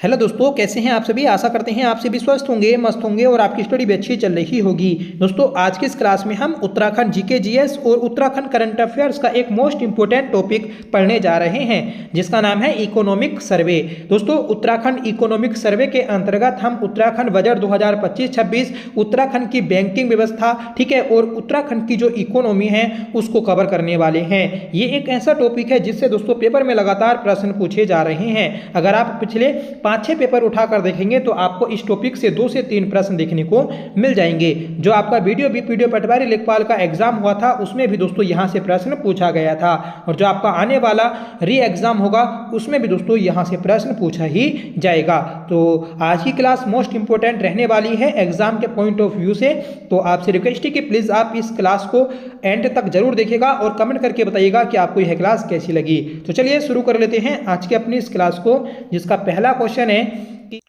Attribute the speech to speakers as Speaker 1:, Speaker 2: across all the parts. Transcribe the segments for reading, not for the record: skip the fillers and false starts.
Speaker 1: Hello दोस्तों, कैसे हैं आप सभी। आशा करते हैं आप सभी स्वस्थ होंगे, मस्त होंगे और आपकी स्टडी भी अच्छी चल रही होगी। दोस्तों, आज की इस क्लास में हम उत्तराखंड जीके जीएस और उत्तराखंड करंट अफेयर्स का एक मोस्ट इंपोर्टेंट टॉपिक पढ़ने जा रहे हैं, जिसका नाम है इकोनॉमिक सर्वे। दोस्तों, उत्तराखंड इकोनॉमिक सर्वे के अंतर्गत हम उत्तराखंड बजट 2025-26, उत्तराखंड की बैंकिंग व्यवस्था, ठीक है, और उत्तराखंड की जो इकोनॉमी है उसको कवर करने वाले हैं। ये एक ऐसा टॉपिक है जिससे दोस्तों पेपर में लगातार प्रश्न पूछे जा रहे हैं। अगर आप पिछले 5-6 पेपर उठाकर देखेंगे तो आपको इस टॉपिक से 2 से 3 प्रश्न देखने को मिल जाएंगे। जो आपका वीडियो पटवारी लेखपाल का एग्जाम हुआ था उसमें भी दोस्तों यहां से प्रश्न पूछा गया था, और जो आपका आने वाला री एग्जाम होगा उसमें भी दोस्तों यहां से प्रश्न पूछा ही जाएगा। तो आज की क्लास मोस्ट इंपोर्टेंट रहने वाली है एग्जाम के पॉइंट ऑफ व्यू से। तो आपसे रिक्वेस्ट है कि प्लीज आप इस क्लास को एंड तक जरूर देखिएगा और कमेंट करके बताइएगा कि आपको यह क्लास कैसी लगी। तो चलिए शुरू कर लेते हैं आज की अपनी इस क्लास को, जिसका पहला क्वेश्चन है कि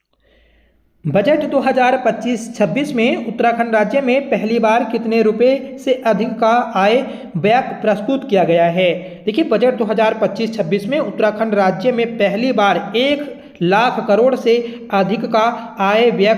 Speaker 1: बजट 2025-26 में उत्तराखंड राज्य में पहली बार कितने रुपए से अधिक का आय व्यय प्रस्तुत किया गया है। देखिए, बजट 2025-26 में उत्तराखंड राज्य में पहली बार 1 लाख करोड़ से अधिक का आय व्यय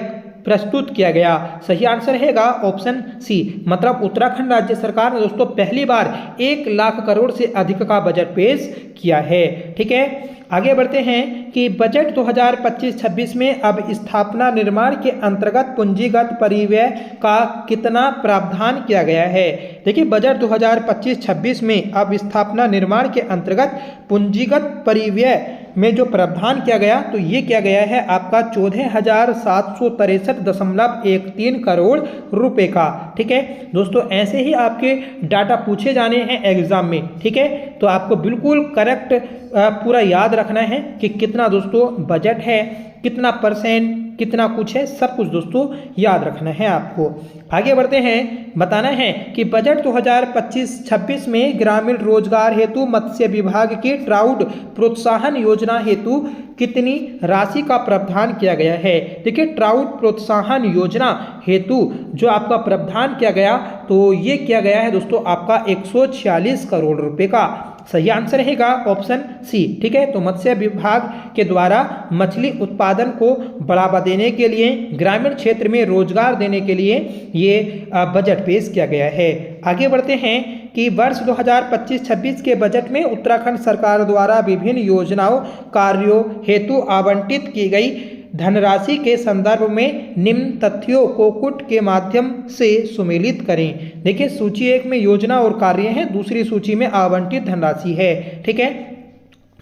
Speaker 1: प्रस्तुत किया गया। सही आंसर रहेगा ऑप्शन सी, मतलब उत्तराखंड राज्य सरकार ने दोस्तों पहली बार 1 लाख करोड़ से अधिक का बजट पेश किया है। ठीक है, आगे बढ़ते हैं कि बजट 2025-26 में अब स्थापना निर्माण के अंतर्गत पूंजीगत परिव्यय का कितना प्रावधान किया गया है। देखिए, बजट 2025-26 में अब स्थापना निर्माण के अंतर्गत पूंजीगत परिव्यय में जो प्रावधान किया गया तो ये किया गया है आपका 14,763.13 करोड़ रुपए का। ठीक है दोस्तों, ऐसे ही आपके डाटा पूछे जाने हैं एग्जाम में। ठीक है, तो आपको बिल्कुल करेक्ट पूरा याद रखना है कि कितना दोस्तों बजट है, कितना परसेंट, कितना कुछ है, सब कुछ दोस्तों याद रखना है आपको। आगे बढ़ते हैं, बताना है कि बजट 2025-26 में ग्रामीण रोजगार हेतु मत्स्य विभाग की ट्राउट प्रोत्साहन योजना हेतु कितनी राशि का प्रावधान किया गया है। देखिए, ट्राउट प्रोत्साहन योजना हेतु जो आपका प्रावधान किया गया तो ये किया गया है दोस्तों आपका 146 करोड़ रुपए का। सही आंसर रहेगा ऑप्शन सी। ठीक है, तो मत्स्य विभाग के द्वारा मछली उत्पादन को बढ़ावा देने के लिए, ग्रामीण क्षेत्र में रोजगार देने के लिए ये बजट पेश किया गया है। आगे बढ़ते हैं कि वर्ष 2025-26 के बजट में उत्तराखंड सरकार द्वारा विभिन्न योजनाओं कार्यों हेतु आवंटित की गई धनराशि के संदर्भ में निम्न तथ्यों को कुट के माध्यम से सुमेलित करें। देखिए, सूची 1 में योजना और कार्य है, दूसरी सूची में आवंटित धनराशि है। ठीक है,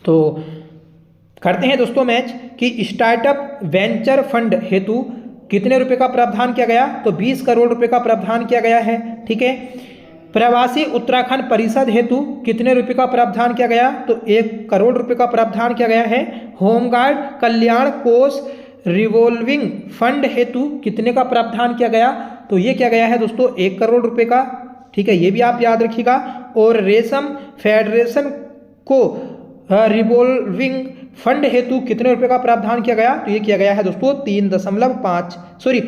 Speaker 1: तो करते हैं दोस्तों मैच कि स्टार्टअप वेंचर फंड हेतु कितने रुपए का प्रावधान किया गया तो 20 करोड़ रुपए का प्रावधान किया गया है। ठीक है, प्रवासी उत्तराखंड परिषद हेतु कितने रुपए का प्रावधान किया गया तो 1 करोड़ रुपए का प्रावधान किया गया है। होमगार्ड कल्याण कोष रिवॉल्विंग फंड हेतु कितने का प्रावधान किया गया तो ये किया गया है दोस्तों 1 करोड़ रुपए का। ठीक है, ये भी आप याद रखिएगा। और रेशम फेडरेशन को रिवॉल्विंग फंड हेतु कितने रुपए का प्रावधान किया गया तो ये किया गया है दोस्तों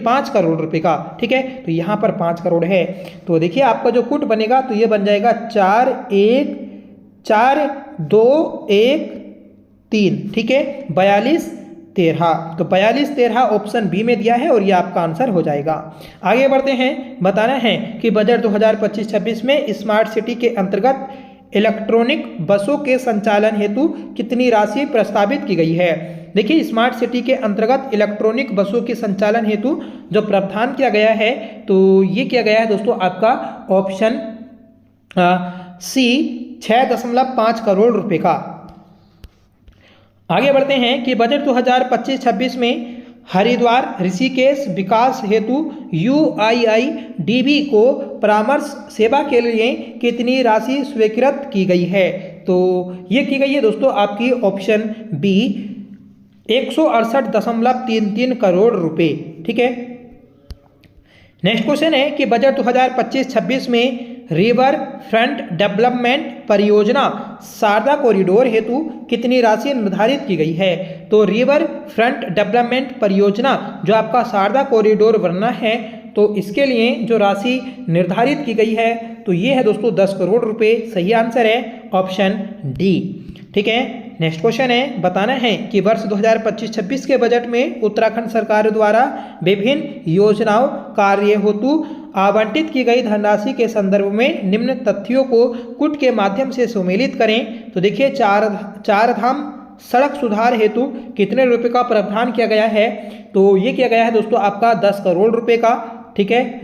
Speaker 1: 5 करोड़ रुपए का। ठीक है, तो यहाँ पर 5 करोड़ है। तो देखिए, आपका जो कुट बनेगा तो ये बन जाएगा 4,1,4,2,1,3। ठीक है, 42,13। तो 42,13 ऑप्शन बी में दिया है और ये आपका आंसर हो जाएगा। आगे बढ़ते हैं, बताना है कि बजट 2025-26 में स्मार्ट सिटी के अंतर्गत इलेक्ट्रॉनिक बसों के संचालन हेतु कितनी राशि प्रस्तावित की गई है। देखिए, स्मार्ट सिटी के अंतर्गत इलेक्ट्रॉनिक बसों के संचालन हेतु जो प्रावधान किया गया है तो ये किया गया है दोस्तों आपका ऑप्शन सी 6.5 करोड़ रुपए का। आगे बढ़ते हैं कि बजट 2025-26 में हरिद्वार ऋषिकेश विकास हेतु UIIDB को परामर्श सेवा के लिए कितनी राशि स्वीकृत की गई है तो ये की गई है दोस्तों आपकी ऑप्शन बी 168.33 करोड़ रुपए। ठीक है, नेक्स्ट क्वेश्चन है कि बजट 2025-26 में रिवर फ्रंट डेवलपमेंट परियोजना शारदा कॉरिडोर हेतु कितनी राशि निर्धारित की गई है तो रिवर फ्रंट डेवलपमेंट परियोजना जो आपका शारदा कॉरिडोर बनना है तो इसके लिए जो राशि निर्धारित की गई है तो ये है दोस्तों 10 करोड़ रुपए। सही आंसर है ऑप्शन डी। ठीक है, नेक्स्ट क्वेश्चन है, बताना है कि वर्ष 2025-26 के बजट में उत्तराखंड सरकार द्वारा विभिन्न योजनाओं कार्य हेतु आवंटित की गई धनराशि के संदर्भ में निम्न तथ्यों को कूट के माध्यम से सुमेलित करें। तो देखिए, चार धाम सड़क सुधार हेतु कितने रुपए का प्रावधान किया गया है? तो ये किया गया है दोस्तों आपका 10 करोड़ रुपए का। ठीक है,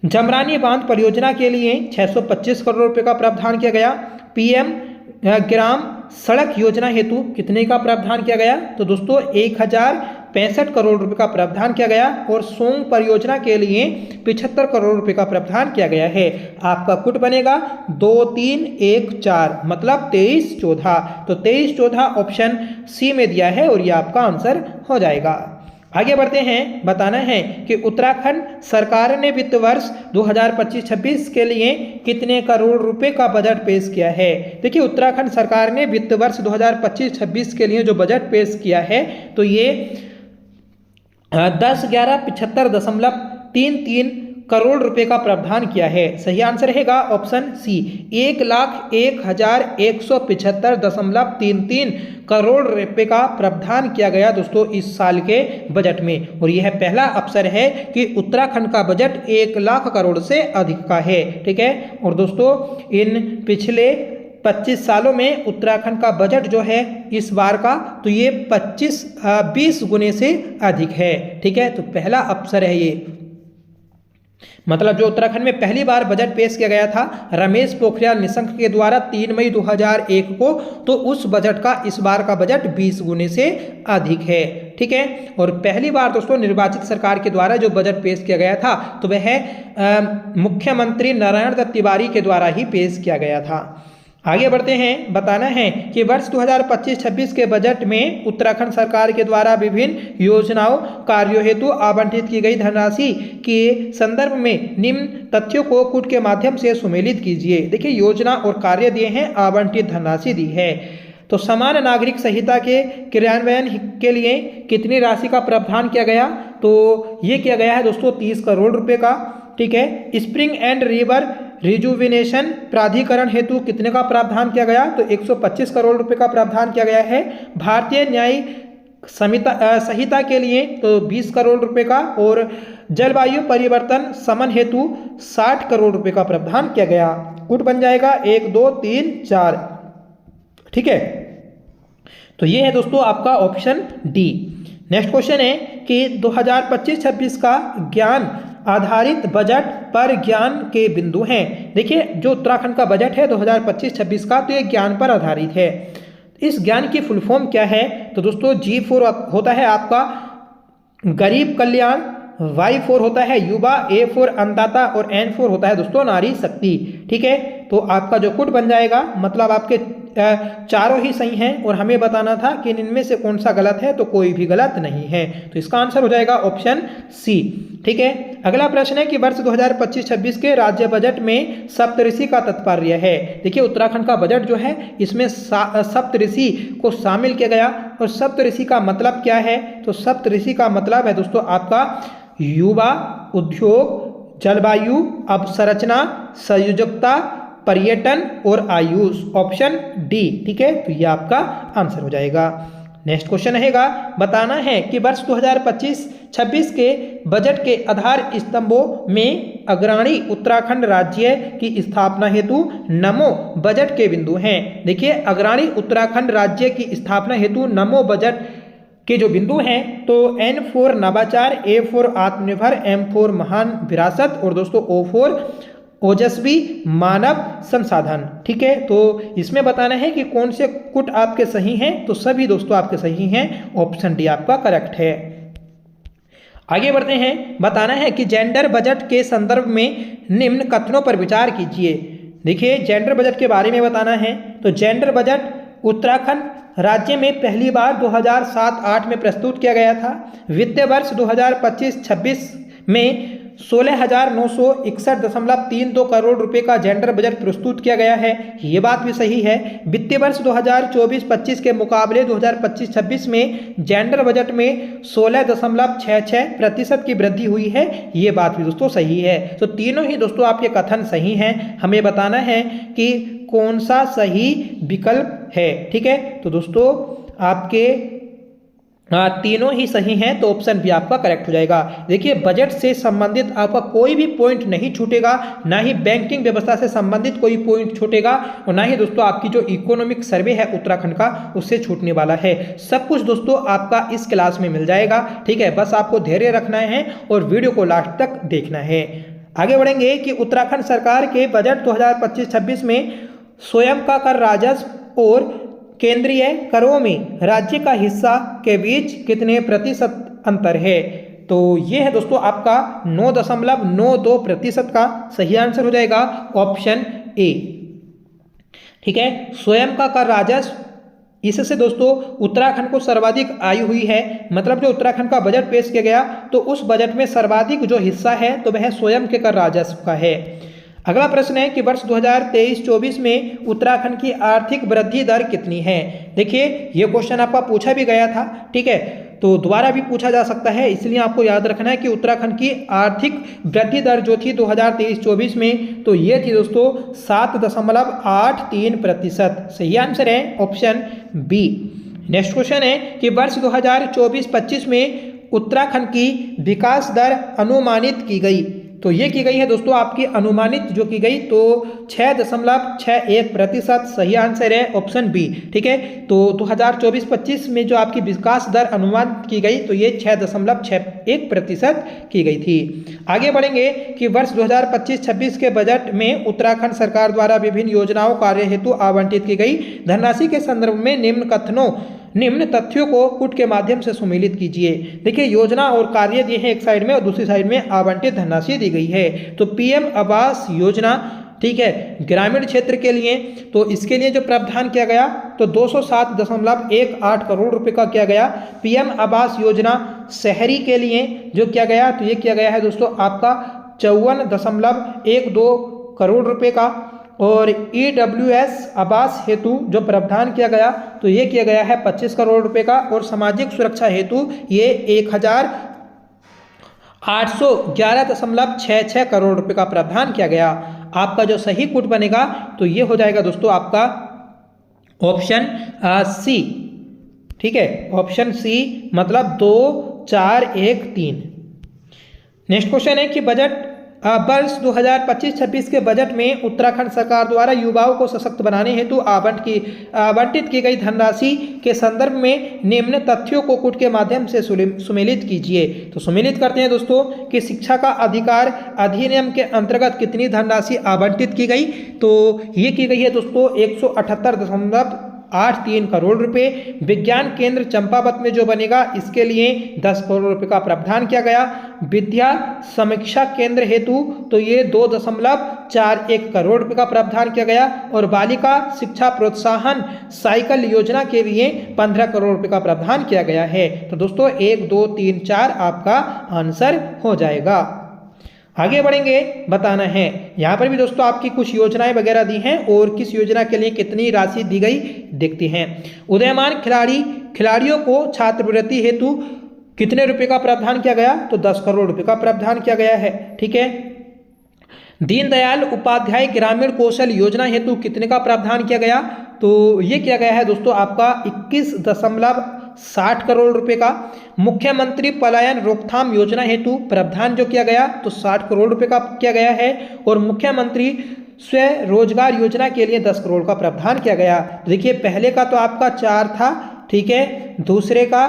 Speaker 1: जमरानी बांध परियोजना के लिए 625 करोड़ रुपए का प्रावधान किया गया। पीएम ग्राम सड़क योजना हेतु कितने का प्रावधान किया गया? तो दोस्तों 1065 करोड़ रुपए का प्रावधान किया गया। और सोंग परियोजना के लिए 75 करोड़ रुपए का प्रावधान किया गया है। आपका कुट बनेगा 2, 3, 1, 4 मतलब 23, 14। तो 23, 14 ऑप्शन सी में दिया है और ये आपका आंसर हो जाएगा। आगे बढ़ते हैं, बताना है कि उत्तराखंड सरकार ने वित्त वर्ष 2025-26 के लिए कितने करोड़ रुपए का बजट पेश किया है? देखिए, उत्तराखंड सरकार ने वित्त वर्ष 2025-26 के लिए जो बजट पेश किया है तो ये 10,11,75.33 करोड़ रुपए का प्रावधान किया है। सही आंसर रहेगा ऑप्शन सी, 1,01,175.33 करोड़ रुपए का प्रावधान किया गया दोस्तों इस साल के बजट में। और यह पहला अवसर है कि उत्तराखंड का बजट 1 लाख करोड़ से अधिक का है। ठीक है, और दोस्तों इन पिछले 25 सालों में उत्तराखंड का बजट जो है इस बार का तो ये 20 गुने से अधिक है। ठीक है, तो पहला अवसर है ये, मतलब जो उत्तराखंड में पहली बार बजट पेश किया गया था रमेश पोखरियाल निशंक के द्वारा 3 मई 2001 को, तो उस बजट का इस बार का बजट 20 गुने से अधिक है। ठीक है, और पहली बार दोस्तों निर्वाचित सरकार के द्वारा जो बजट पेश किया गया था तो वह मुख्यमंत्री नारायण दत्त तिवारी के द्वारा ही पेश किया गया था। आगे बढ़ते हैं, बताना है कि वर्ष 2025-26 के बजट में उत्तराखंड सरकार के द्वारा विभिन्न योजनाओं कार्यों हेतु आवंटित की गई धनराशि के संदर्भ में निम्न तथ्यों को कूट के माध्यम से सुमेलित कीजिए। देखिए, योजना और कार्य दिए हैं, आवंटित धनराशि दी है। तो समान नागरिक संहिता के क्रियान्वयन के लिए कितनी राशि का प्रावधान किया गया? तो ये किया गया है दोस्तों 30 करोड़ रुपए का। ठीक है, स्प्रिंग एंड रिवर रिजुविनेशन प्राधिकरण हेतु कितने का प्रावधान किया गया? तो 125 करोड़ रुपए का प्रावधान किया गया है। भारतीय न्यायिक संहिता के लिए तो 20 करोड़ रुपए का, और जलवायु परिवर्तन समन हेतु 60 करोड़ रुपए का प्रावधान किया गया। कुट बन जाएगा 1, 2, 3, 4। ठीक है, तो ये है दोस्तों आपका ऑप्शन डी। नेक्स्ट क्वेश्चन है कि 2025-26 का ज्ञान आधारित बजट पर ज्ञान के बिंदु हैं। देखिए, जो उत्तराखंड का बजट है 2025-26 का तो ये ज्ञान पर आधारित है। इस ज्ञान की फुल फॉर्म क्या है? तो दोस्तों G4 होता है आपका गरीब कल्याण, Y4 होता है युवा, A4 अन्नदाता और N4 होता है दोस्तों नारी शक्ति। ठीक है, तो आपका जो कुट बन जाएगा मतलब आपके चारों ही सही हैं और हमें बताना था कि इनमें से कौन सा गलत है, तो कोई भी गलत नहीं है। तो इसका आंसर हो जाएगा ऑप्शन सी। ठीक है, अगला प्रश्न है कि वर्ष 2025-26 के राज्य बजट में सप्तऋषि का तात्पर्य है। देखिए, उत्तराखंड का बजट जो है इसमें सप्तऋषि को शामिल किया गया। और सप्तऋषि का मतलब क्या है? तो सप्तऋषि का मतलब है दोस्तों आपका युवा, उद्योग, जलवायु, अवसंरचना, संयोजकता, पर्यटन और आयुष, ऑप्शन डी। ठीक है, तो ये आपका आंसर हो जाएगा। नेक्स्ट क्वेश्चन रहेगा, बताना है कि वर्ष 2025-26 के बजट के आधार स्तंभों में अग्रणी उत्तराखंड राज्य की स्थापना हेतु नमो बजट के बिंदु हैं। देखिए, अग्रणी उत्तराखंड राज्य की स्थापना हेतु नमो बजट के जो बिंदु हैं तो N4 नवाचार, A4 आत्मनिर्भर, M4 महान विरासत और दोस्तों O4 ओजस्वी मानव संसाधन। ठीक है, तो इसमें बताना है कि कौन से कुट आपके सही हैं। तो सभी दोस्तों आपके सही हैं, ऑप्शन डी आपका करेक्ट है। आगे बढ़ते हैं, बताना है कि जेंडर बजट के संदर्भ में निम्न कथनों पर विचार कीजिए। देखिए, जेंडर बजट के बारे में बताना है तो जेंडर बजट उत्तराखंड राज्य में पहली बार 2007-08 में प्रस्तुत किया गया था। वित्तीय वर्ष 2025-26 में 16,961.32 करोड़ रुपए का जेंडर बजट प्रस्तुत किया गया है। ये बात भी सही है। वित्तीय वर्ष 2024-25 के मुकाबले 2025-26 में जेंडर बजट में 16.66% की वृद्धि हुई है। ये बात भी दोस्तों सही है। तो तीनों ही दोस्तों आपके कथन सही हैं। हमें बताना है कि कौन सा सही विकल्प है। ठीक है, तो दोस्तों आपके तीनों ही सही हैं, तो ऑप्शन बी आपका करेक्ट हो जाएगा। देखिए, बजट से संबंधित आपका कोई भी पॉइंट नहीं छूटेगा, ना ही बैंकिंग व्यवस्था से संबंधित कोई पॉइंट छूटेगा, और ना ही दोस्तों आपकी जो इकोनॉमिक सर्वे है उत्तराखंड का उससे छूटने वाला है। सब कुछ दोस्तों आपका इस क्लास में मिल जाएगा। ठीक है, बस आपको धैर्य रखना है और वीडियो को लास्ट तक देखना है। आगे बढ़ेंगे कि उत्तराखंड सरकार के बजट 2025-26 में स्वयं का कर राजस्व और केंद्रीय करों में राज्य का हिस्सा के बीच कितने प्रतिशत अंतर है। तो ये है दोस्तों आपका 9.92% का सही आंसर हो जाएगा ऑप्शन ए। ठीक है, स्वयं का कर राजस्व, इससे दोस्तों उत्तराखंड को सर्वाधिक आय हुई है। मतलब जो उत्तराखंड का बजट पेश किया गया तो उस बजट में सर्वाधिक जो हिस्सा है तो वह स्वयं के कर राजस्व का है। अगला प्रश्न है कि वर्ष 2023-24 में उत्तराखंड की आर्थिक वृद्धि दर कितनी है। देखिए, ये क्वेश्चन आपका पूछा भी गया था। ठीक है, तो दोबारा भी पूछा जा सकता है, इसलिए आपको याद रखना है कि उत्तराखंड की आर्थिक वृद्धि दर जो थी 2023-24 में, तो ये थी दोस्तों 7.83%। सही आंसर है ऑप्शन बी। नेक्स्ट क्वेश्चन है कि वर्ष 2024-25 में उत्तराखंड की विकास दर अनुमानित की गई। तो ये की गई है दोस्तों आपकी अनुमानित जो की गई तो 6.61%। सही आंसर है ऑप्शन बी। ठीक है, तो 2024-25 में जो आपकी विकास दर अनुमानित की गई तो ये 6.61% की गई थी। आगे बढ़ेंगे कि वर्ष 2025-26 के बजट में उत्तराखंड सरकार द्वारा विभिन्न योजनाओं कार्य हेतु आवंटित की गई धनराशि के संदर्भ में निम्न तथ्यों को पुट के माध्यम से सुमेलित कीजिए। देखिए, योजना और कार्य दिए हैं एक साइड में और दूसरी साइड में आवंटित धनराशि दी गई है। तो पीएम आवास योजना, ठीक है, ग्रामीण क्षेत्र के लिए, तो इसके लिए जो प्रावधान किया गया तो 207.18 करोड़ रुपए का किया गया। पीएम आवास योजना शहरी के लिए जो किया गया तो ये किया गया है दोस्तों आपका 54.12 करोड़ रुपए का। और EWS आवास हेतु जो प्रावधान किया गया तो ये किया गया है 25 करोड़ रुपए का। और सामाजिक सुरक्षा हेतु ये 1811.66 करोड़ रुपए का प्रावधान किया गया। आपका जो सही कूट बनेगा तो ये हो जाएगा दोस्तों आपका ऑप्शन सी। ठीक है, ऑप्शन सी मतलब 2, 4, 1, 3। नेक्स्ट क्वेश्चन है कि बजट वर्ष 2025-26 के बजट में उत्तराखंड सरकार द्वारा युवाओं को सशक्त बनाने हेतु आवंटित की गई धनराशि के संदर्भ में निम्न तथ्यों को कूट के माध्यम से सुमेलित कीजिए। तो सुमेलित करते हैं दोस्तों कि शिक्षा का अधिकार अधिनियम के अंतर्गत कितनी धनराशि आवंटित की गई। तो ये की गई है दोस्तों 178.83 करोड़ रुपए। विज्ञान केंद्र चंपावत में जो बनेगा इसके लिए 10 करोड़ रुपए का प्रावधान किया गया। विद्या समीक्षा केंद्र हेतु तो ये 2.41 करोड़ रुपए का प्रावधान किया गया। और बालिका शिक्षा प्रोत्साहन साइकिल योजना के लिए 15 करोड़ रुपए का प्रावधान किया गया है। तो दोस्तों 1, 2, 3, 4 आपका आंसर हो जाएगा। आगे बढ़ेंगे, बताना है यहाँ पर भी दोस्तों आपकी कुछ योजनाएं वगैरह दी हैं और किस योजना के लिए कितनी राशि दी गई देखते हैं। उदयमान खिलाड़ियों को छात्रवृत्ति हेतु कितने रुपए का प्रावधान किया गया तो 10 करोड़ रुपए का प्रावधान किया गया है। ठीक है, दीनदयाल उपाध्याय ग्रामीण कौशल योजना हेतु कितने का प्रावधान किया गया तो ये किया गया है दोस्तों आपका 21.60 करोड़ रुपए का। मुख्यमंत्री पलायन रोकथाम योजना हेतु प्रावधान जो किया गया तो 60 करोड़ रुपए का किया गया है। और मुख्यमंत्री स्वरोजगार योजना के लिए 10 करोड़ का प्रावधान किया गया। देखिए, पहले का तो आपका 4 था, ठीक है, दूसरे का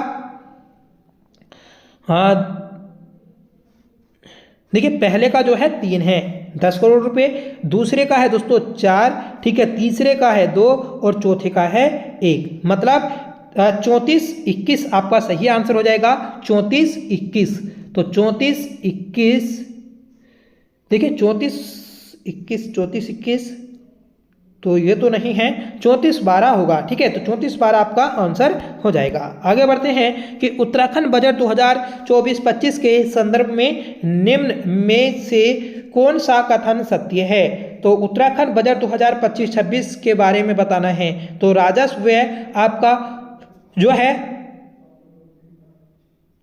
Speaker 1: देखिए पहले का जो है 3 है 10 करोड़ रुपए, दूसरे का है दोस्तों 4, ठीक है, तीसरे का है 2 और चौथे का है 1। मतलब 34-21 आपका सही आंसर हो जाएगा। 34-21 तो 34-21 देखिए 34-21 तो ये तो नहीं है, 34-12 होगा। ठीक है, तो 34-12 आपका आंसर हो जाएगा। आगे बढ़ते हैं कि उत्तराखंड बजट 2024-25 के संदर्भ में निम्न में से कौन सा कथन सत्य है। तो उत्तराखंड बजट 2025-26 के बारे में बताना है। तो राजस्व व्यय आपका जो है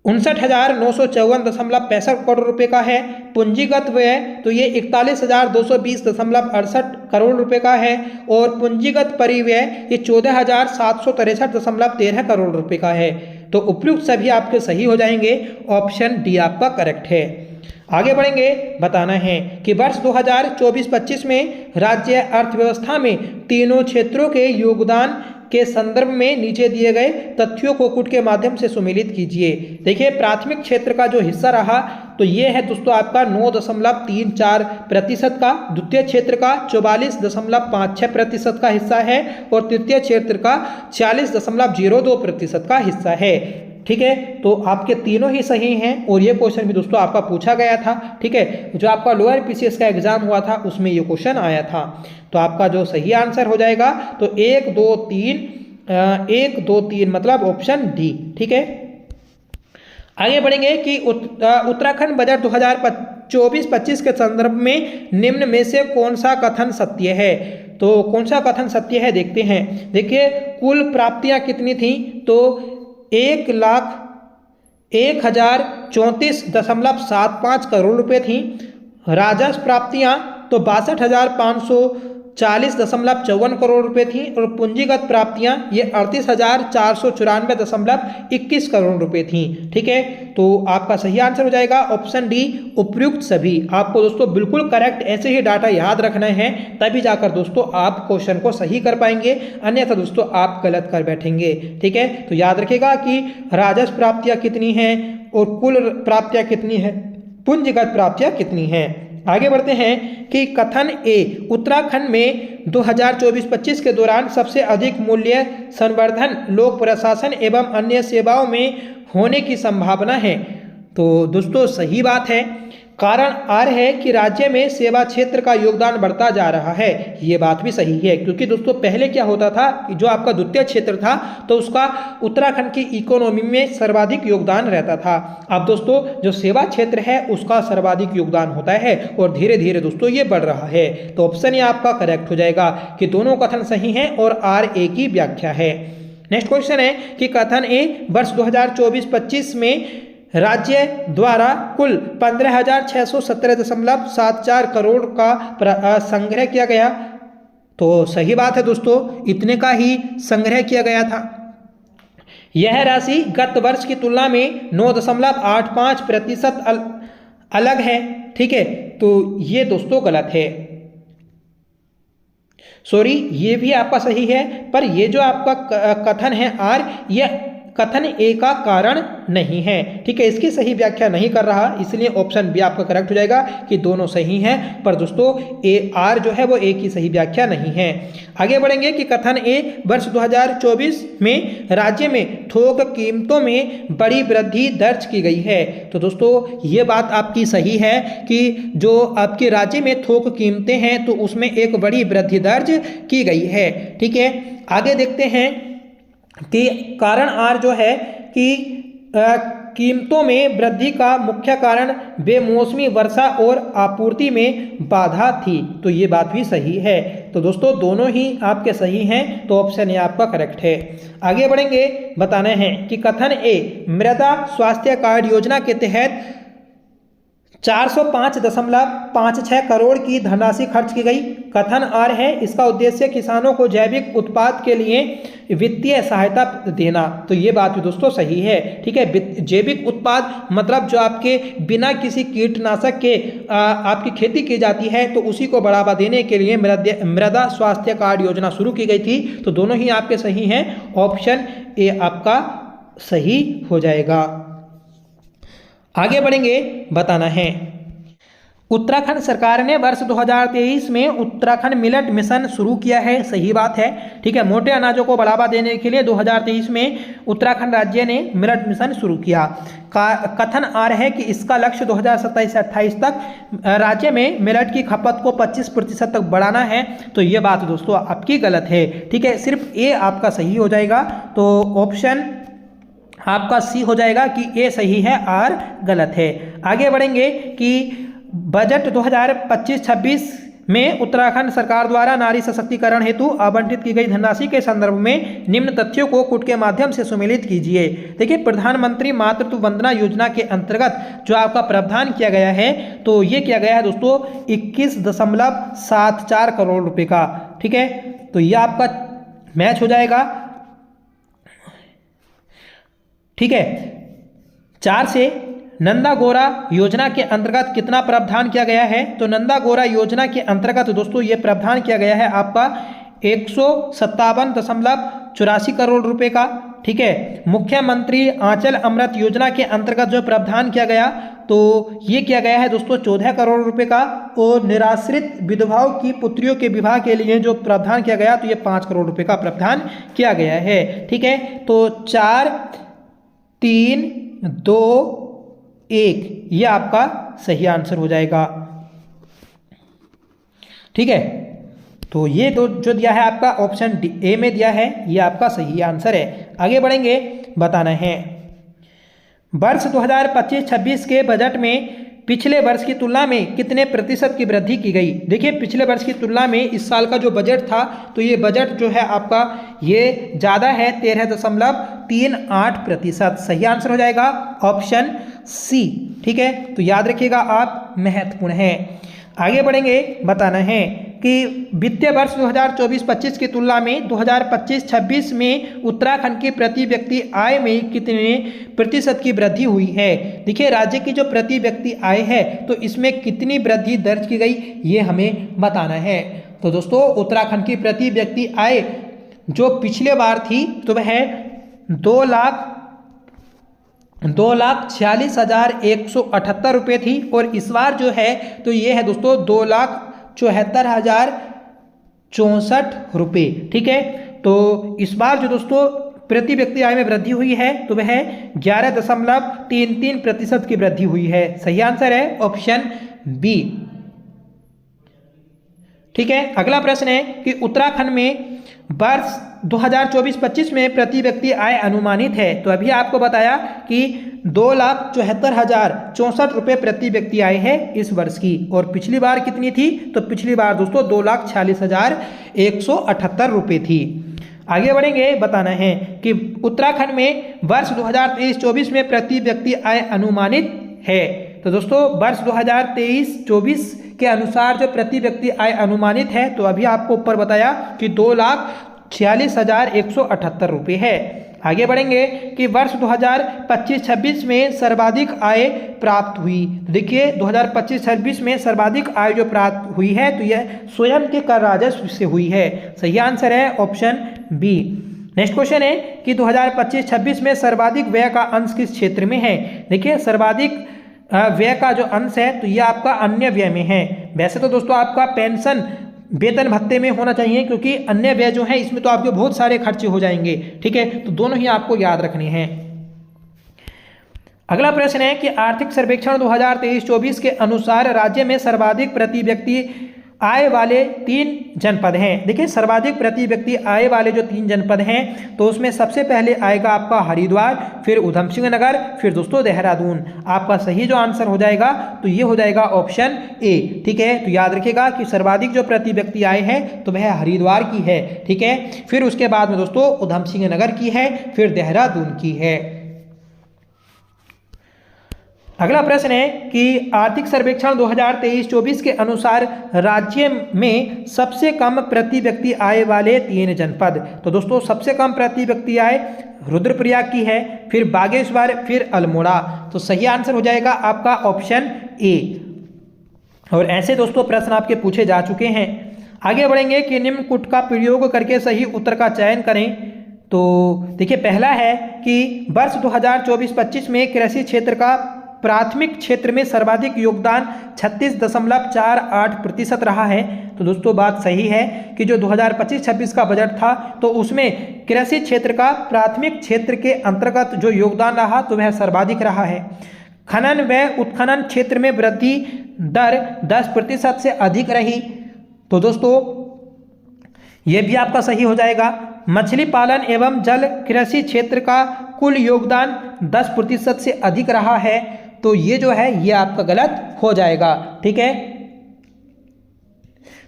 Speaker 1: 59,954.65 करोड़ रुपए का है। पूंजीगत व्यय तो ये 41,220.68 करोड़ रुपए का है। और पूंजीगत परिव्यय ये 14,763.13 करोड़ रुपए का है। तो उपयुक्त सभी आपके सही हो जाएंगे। ऑप्शन डी आपका करेक्ट है। आगे बढ़ेंगे, बताना है कि वर्ष 2024-25 में राज्य अर्थव्यवस्था में तीनों क्षेत्रों के योगदान के संदर्भ में नीचे दिए गए तथ्यों को कूट के माध्यम से सुमेलित कीजिए। देखिए, प्राथमिक क्षेत्र का जो हिस्सा रहा तो ये है दोस्तों आपका 9.34% का, द्वितीय क्षेत्र का 44.56% का हिस्सा है और तृतीय क्षेत्र का 40.02% का हिस्सा है। ठीक है, तो आपके तीनों ही सही हैं और ये क्वेश्चन भी दोस्तों आपका पूछा गया था। ठीक है, जो आपका लोअर पीसीएस का एग्जाम हुआ था उसमें ये क्वेश्चन आया था। तो आपका जो सही आंसर हो जाएगा तो 1 2 3 मतलब ऑप्शन डी। ठीक है, आगे बढ़ेंगे कि उत्तराखंड बजट 2024-25 के संदर्भ में निम्न में से कौन सा कथन सत्य है। तो कौन सा कथन सत्य है देखते हैं। देखिए, कुल प्राप्तियां कितनी थी तो 1,01,034.75 करोड़ रुपए थी। राजस्व प्राप्तियां तो 62,540.54 करोड़ रुपए थी और पूंजीगत प्राप्तियां ये 38,494.21 करोड़ रुपए थी। ठीक है, तो आपका सही आंसर हो जाएगा ऑप्शन डी, उपयुक्त सभी। आपको दोस्तों बिल्कुल करेक्ट ऐसे ही डाटा याद रखना है, तभी जाकर दोस्तों आप क्वेश्चन को सही कर पाएंगे, अन्यथा दोस्तों आप गलत कर बैठेंगे। ठीक है, तो याद रखिएगा कि राजस्व प्राप्तियां कितनी हैं और कुल प्राप्तियां कितनी है, पूंजीगत प्राप्तियां कितनी हैं। आगे बढ़ते हैं कि कथन ए, उत्तराखंड में 2024-25 के दौरान सबसे अधिक मूल्य संवर्धन लोक प्रशासन एवं अन्य सेवाओं में होने की संभावना है। तो दोस्तों सही बात है। कारण आर है कि राज्य में सेवा क्षेत्र का योगदान बढ़ता जा रहा है। ये बात भी सही है, क्योंकि दोस्तों पहले क्या होता था, जो आपका द्वितीय क्षेत्र था तो उसका उत्तराखंड की इकोनॉमी में सर्वाधिक योगदान रहता था। अब दोस्तों जो सेवा क्षेत्र है उसका सर्वाधिक योगदान होता है और धीरे धीरे दोस्तों ये बढ़ रहा है। तो ऑप्शन ये आपका करेक्ट हो जाएगा कि दोनों कथन सही हैं और आर ए की व्याख्या है। नेक्स्ट क्वेश्चन है कि कथन ए, वर्ष 2024-25 में राज्य द्वारा कुल 15,617.74 करोड़ का संग्रह किया गया। तो सही बात है दोस्तों, इतने का ही संग्रह किया गया था। यह राशि गत वर्ष की तुलना में 9.85% अलग है। ठीक है, तो ये दोस्तों गलत है, सॉरी, ये भी आपका सही है, पर ये जो आपका कथन है आर, यह कथन ए का कारण नहीं है। ठीक है, इसकी सही व्याख्या नहीं कर रहा, इसलिए ऑप्शन बी आपका करेक्ट हो जाएगा कि दोनों सही हैं, पर दोस्तों ए आर जो है वो ए की सही व्याख्या नहीं है। आगे बढ़ेंगे कि कथन ए, वर्ष 2024 में राज्य में थोक कीमतों में बड़ी वृद्धि दर्ज की गई है। तो दोस्तों ये बात आपकी सही है कि जो आपके राज्य में थोक कीमतें हैं तो उसमें एक बड़ी वृद्धि दर्ज की गई है। ठीक है, आगे देखते हैं कि कारण आर जो है कि कीमतों में वृद्धि का मुख्य कारण बेमौसमी वर्षा और आपूर्ति में बाधा थी। तो ये बात भी सही है। तो दोस्तों दोनों ही आपके सही हैं, तो ऑप्शन ए आपका करेक्ट है। आगे बढ़ेंगे, बताना है कि कथन ए, मृदा स्वास्थ्य कार्ड योजना के तहत 405.56 करोड़ की धनराशि खर्च की गई। कथन आर है, इसका उद्देश्य किसानों को जैविक उत्पाद के लिए वित्तीय सहायता देना। तो ये बात भी दोस्तों सही है। ठीक है, जैविक उत्पाद मतलब जो आपके बिना किसी कीटनाशक के आपकी खेती की जाती है, तो उसी को बढ़ावा देने के लिए मृदा स्वास्थ्य कार्ड योजना शुरू की गई थी। तो दोनों ही आपके सही हैं, ऑप्शन ए आपका सही हो जाएगा। आगे बढ़ेंगे, बताना है उत्तराखंड सरकार ने वर्ष 2023 में उत्तराखंड मिलेट मिशन शुरू किया है। सही बात है। ठीक है, मोटे अनाजों को बढ़ावा देने के लिए 2023 में उत्तराखंड राज्य ने मिलेट मिशन शुरू किया। कथन आ रहा है कि इसका लक्ष्य 2027 से 28 तक राज्य में मिलेट की खपत को 25% तक बढ़ाना है। तो ये बात दोस्तों आपकी गलत है। ठीक है, सिर्फ ए आपका सही हो जाएगा। तो ऑप्शन आपका सी हो जाएगा कि ए सही है, आर गलत है। आगे बढ़ेंगे कि बजट 2025-26 में उत्तराखंड सरकार द्वारा नारी सशक्तिकरण हेतु आवंटित की गई धनराशि के संदर्भ में निम्न तथ्यों को कूट के माध्यम से सुमेलित कीजिए। देखिए, प्रधानमंत्री मातृत्व वंदना योजना के अंतर्गत जो आपका प्रावधान किया गया है, तो ये किया गया है दोस्तों 21.74 करोड़ रुपए का। ठीक है, तो ये आपका मैच हो जाएगा। ठीक है, 4 से नंदा गौरा योजना के अंतर्गत कितना प्रावधान किया गया है, तो नंदा गौरा योजना के अंतर्गत दोस्तों ये प्रावधान किया गया है आपका 157.84 करोड़ रुपए का। ठीक है, मुख्यमंत्री आंचल अमृत योजना के अंतर्गत जो प्रावधान किया गया, तो ये किया गया है दोस्तों 14 करोड़ रुपए का। और निराश्रित विधवाओं की पुत्रियों के विवाह के लिए जो प्रावधान किया गया, तो ये 5 करोड़ रुपए का प्रावधान किया गया है। ठीक है, तो 4, 3, 2, 1 ये आपका सही आंसर हो जाएगा। ठीक है, तो ये तो जो दिया है आपका ऑप्शन ए में दिया है, ये आपका सही आंसर है। आगे बढ़ेंगे, बताना है वर्ष 2025-26 के बजट में पिछले वर्ष की तुलना में कितने प्रतिशत की वृद्धि की गई। देखिए, पिछले वर्ष की तुलना में इस साल का जो बजट था, तो ये बजट जो है आपका ये ज़्यादा है 13.38%। सही आंसर हो जाएगा ऑप्शन सी। ठीक है, तो याद रखिएगा आप, महत्वपूर्ण है। आगे बढ़ेंगे, बताना है कि वित्तीय वर्ष 2024-25 की तुलना में 2025-26 में उत्तराखंड की प्रति व्यक्ति आय में कितने प्रतिशत की वृद्धि हुई है। देखिए, राज्य की जो प्रति व्यक्ति आय है, तो इसमें कितनी वृद्धि दर्ज की गई, ये हमें बताना है। तो दोस्तों, उत्तराखंड की प्रति व्यक्ति आय जो पिछले बार थी, तो वह 2,46,178 रुपये थी, और इस बार जो है तो ये है दोस्तों 2,74,064 रुपये। ठीक है, तो इस बार जो दोस्तों प्रति व्यक्ति आय में वृद्धि हुई है, तो वह 11.33% की वृद्धि हुई है। सही आंसर है ऑप्शन बी। ठीक है, अगला प्रश्न है कि उत्तराखंड में वर्ष 2024-25 में प्रति व्यक्ति आय अनुमानित है। तो अभी आपको बताया कि 2,74,064 रुपये प्रति व्यक्ति आय है इस वर्ष की, और पिछली बार कितनी थी, तो पिछली बार दोस्तों 2,46,178 रुपये थी। आगे बढ़ेंगे, बताना है कि उत्तराखंड में वर्ष 2023-24 में प्रति व्यक्ति आय अनुमानित है। तो दोस्तों, वर्ष 2023-24 के अनुसार जो प्रति व्यक्ति आय अनुमानित है, तो अभी आपको ऊपर बताया कि 2,46,178 रुपये है। आगे बढ़ेंगे कि वर्ष 2025-26 में सर्वाधिक आय प्राप्त हुई। देखिए, 2025-26 में सर्वाधिक आय जो प्राप्त हुई है, तो यह स्वयं के कर राजस्व से हुई है। सही आंसर है ऑप्शन बी। नेक्स्ट क्वेश्चन है कि 2025-26 में सर्वाधिक व्यय का अंश किस क्षेत्र में है। देखिए, सर्वाधिक व्यय का जो अंश है, तो ये आपका अन्य व्यय में है। वैसे तो दोस्तों आपका पेंशन वेतन भत्ते में होना चाहिए, क्योंकि अन्य व्यय जो है इसमें तो आपके बहुत सारे खर्चे हो जाएंगे। ठीक है, तो दोनों ही आपको याद रखने हैं। अगला प्रश्न है कि आर्थिक सर्वेक्षण 2023-24 के अनुसार राज्य में सर्वाधिक प्रति व्यक्ति आय वाले 3 जनपद हैं। देखिए, सर्वाधिक प्रति व्यक्ति आय वाले जो 3 जनपद हैं, तो उसमें सबसे पहले आएगा आपका हरिद्वार, फिर उधम सिंह नगर, फिर दोस्तों देहरादून। आपका सही जो आंसर हो जाएगा, तो ये हो जाएगा ऑप्शन ए। ठीक है, तो याद रखिएगा कि सर्वाधिक जो प्रति व्यक्ति आय है, तो वह हरिद्वार की है। ठीक है, फिर उसके बाद में दोस्तों उधम सिंह नगर की है, फिर देहरादून की है। अगला प्रश्न है कि आर्थिक सर्वेक्षण 2023-24 के अनुसार राज्य में सबसे कम प्रति व्यक्ति आय वाले 3 जनपद। तो दोस्तों, सबसे कम प्रति व्यक्ति आय रुद्रप्रयाग की है, फिर बागेश्वर, फिर अल्मोड़ा। तो सही आंसर हो जाएगा आपका ऑप्शन ए। और ऐसे दोस्तों प्रश्न आपके पूछे जा चुके हैं। आगे बढ़ेंगे कि निम्न कूट का प्रयोग करके सही उत्तर का चयन करें। तो देखिए, पहला है कि वर्ष 2024-25 में कृषि क्षेत्र का प्राथमिक क्षेत्र में सर्वाधिक योगदान 36.48% रहा है। तो दोस्तों, बात सही है कि जो 2025-26 का बजट था, तो उसमें कृषि क्षेत्र का प्राथमिक क्षेत्र के अंतर्गत जो योगदान रहा, तो वह सर्वाधिक रहा है। खनन व उत्खनन क्षेत्र में वृद्धि दर 10% से अधिक रही। तो दोस्तों, ये भी आपका सही हो जाएगा। मछली पालन एवं जल कृषि क्षेत्र का कुल योगदान 10% से अधिक रहा है। तो ये जो है, ये आपका गलत हो जाएगा। ठीक है,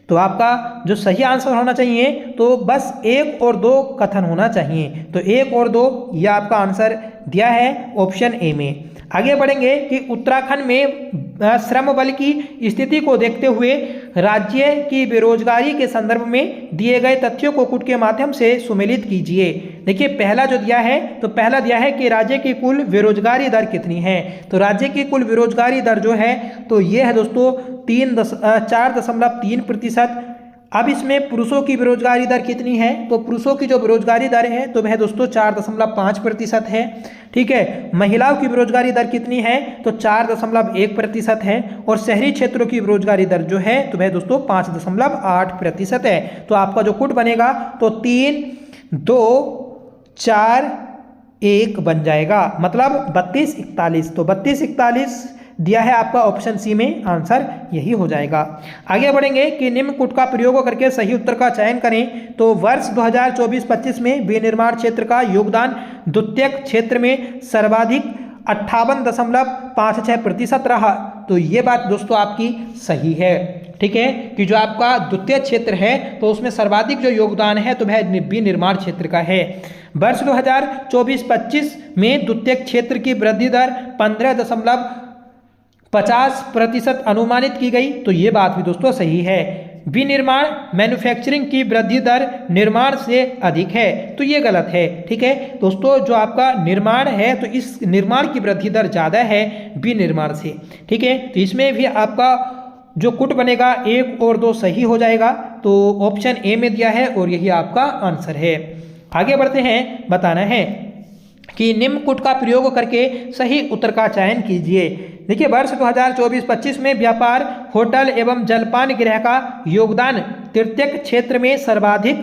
Speaker 1: तो आपका जो सही आंसर होना चाहिए तो बस 1 और 2 कथन होना चाहिए। तो 1 और 2 यह आपका आंसर दिया है ऑप्शन ए में। आगे बढ़ेंगे कि उत्तराखंड में श्रम बल की स्थिति को देखते हुए राज्य की बेरोजगारी के संदर्भ में दिए गए तथ्यों को कुट के माध्यम से सुमेलित कीजिए। देखिए पहला जो दिया है तो पहला दिया है कि राज्य की कुल बेरोजगारी दर कितनी है। तो राज्य की कुल बेरोजगारी दर जो है तो ये है दोस्तों 4.3%। अब इसमें पुरुषों की बेरोजगारी दर कितनी है तो पुरुषों की जो बेरोजगारी दर है तो वह दोस्तों 4.5% है। ठीक है, महिलाओं की बेरोजगारी दर कितनी है तो 4.1% है और शहरी क्षेत्रों की बेरोजगारी दर जो है तो वह दोस्तों 5.8% है। तो आपका जो कुट बनेगा तो 3, 2, 4, 1 बन जाएगा, मतलब 32, 41। तो 32, 41 दिया है आपका ऑप्शन सी में, आंसर यही हो जाएगा। आगे बढ़ेंगे कि निम्न कुट का प्रयोग करके सही उत्तर का चयन करें। तो वर्ष 2024-25 में विनिर्माण क्षेत्र का योगदान द्वितीयक क्षेत्र में सर्वाधिक 58.56% रहा। तो ये बात दोस्तों आपकी सही है। ठीक है, कि जो आपका द्वितीय क्षेत्र है तो उसमें सर्वाधिक जो योगदान है तो वह विनिर्माण क्षेत्र का है। वर्ष 2024-25 में द्वितीय क्षेत्र की वृद्धि दर 15.50% अनुमानित की गई। तो ये बात भी दोस्तों सही है। विनिर्माण मैन्युफैक्चरिंग की वृद्धि दर निर्माण से अधिक है, तो ये गलत है। ठीक है दोस्तों, जो आपका निर्माण है तो इस निर्माण की वृद्धि दर ज़्यादा है विनिर्माण से। ठीक है, तो इसमें भी आपका जो कुट बनेगा 1 और 2 सही हो जाएगा। तो ऑप्शन ए में दिया है और यही आपका आंसर है। आगे बढ़ते हैं, बताना है कि निम्न कुट का प्रयोग करके सही उत्तर का चयन कीजिए। देखिए वर्ष 2024-25 में व्यापार, होटल एवं जलपान गृह का योगदान तृतीयक क्षेत्र में सर्वाधिक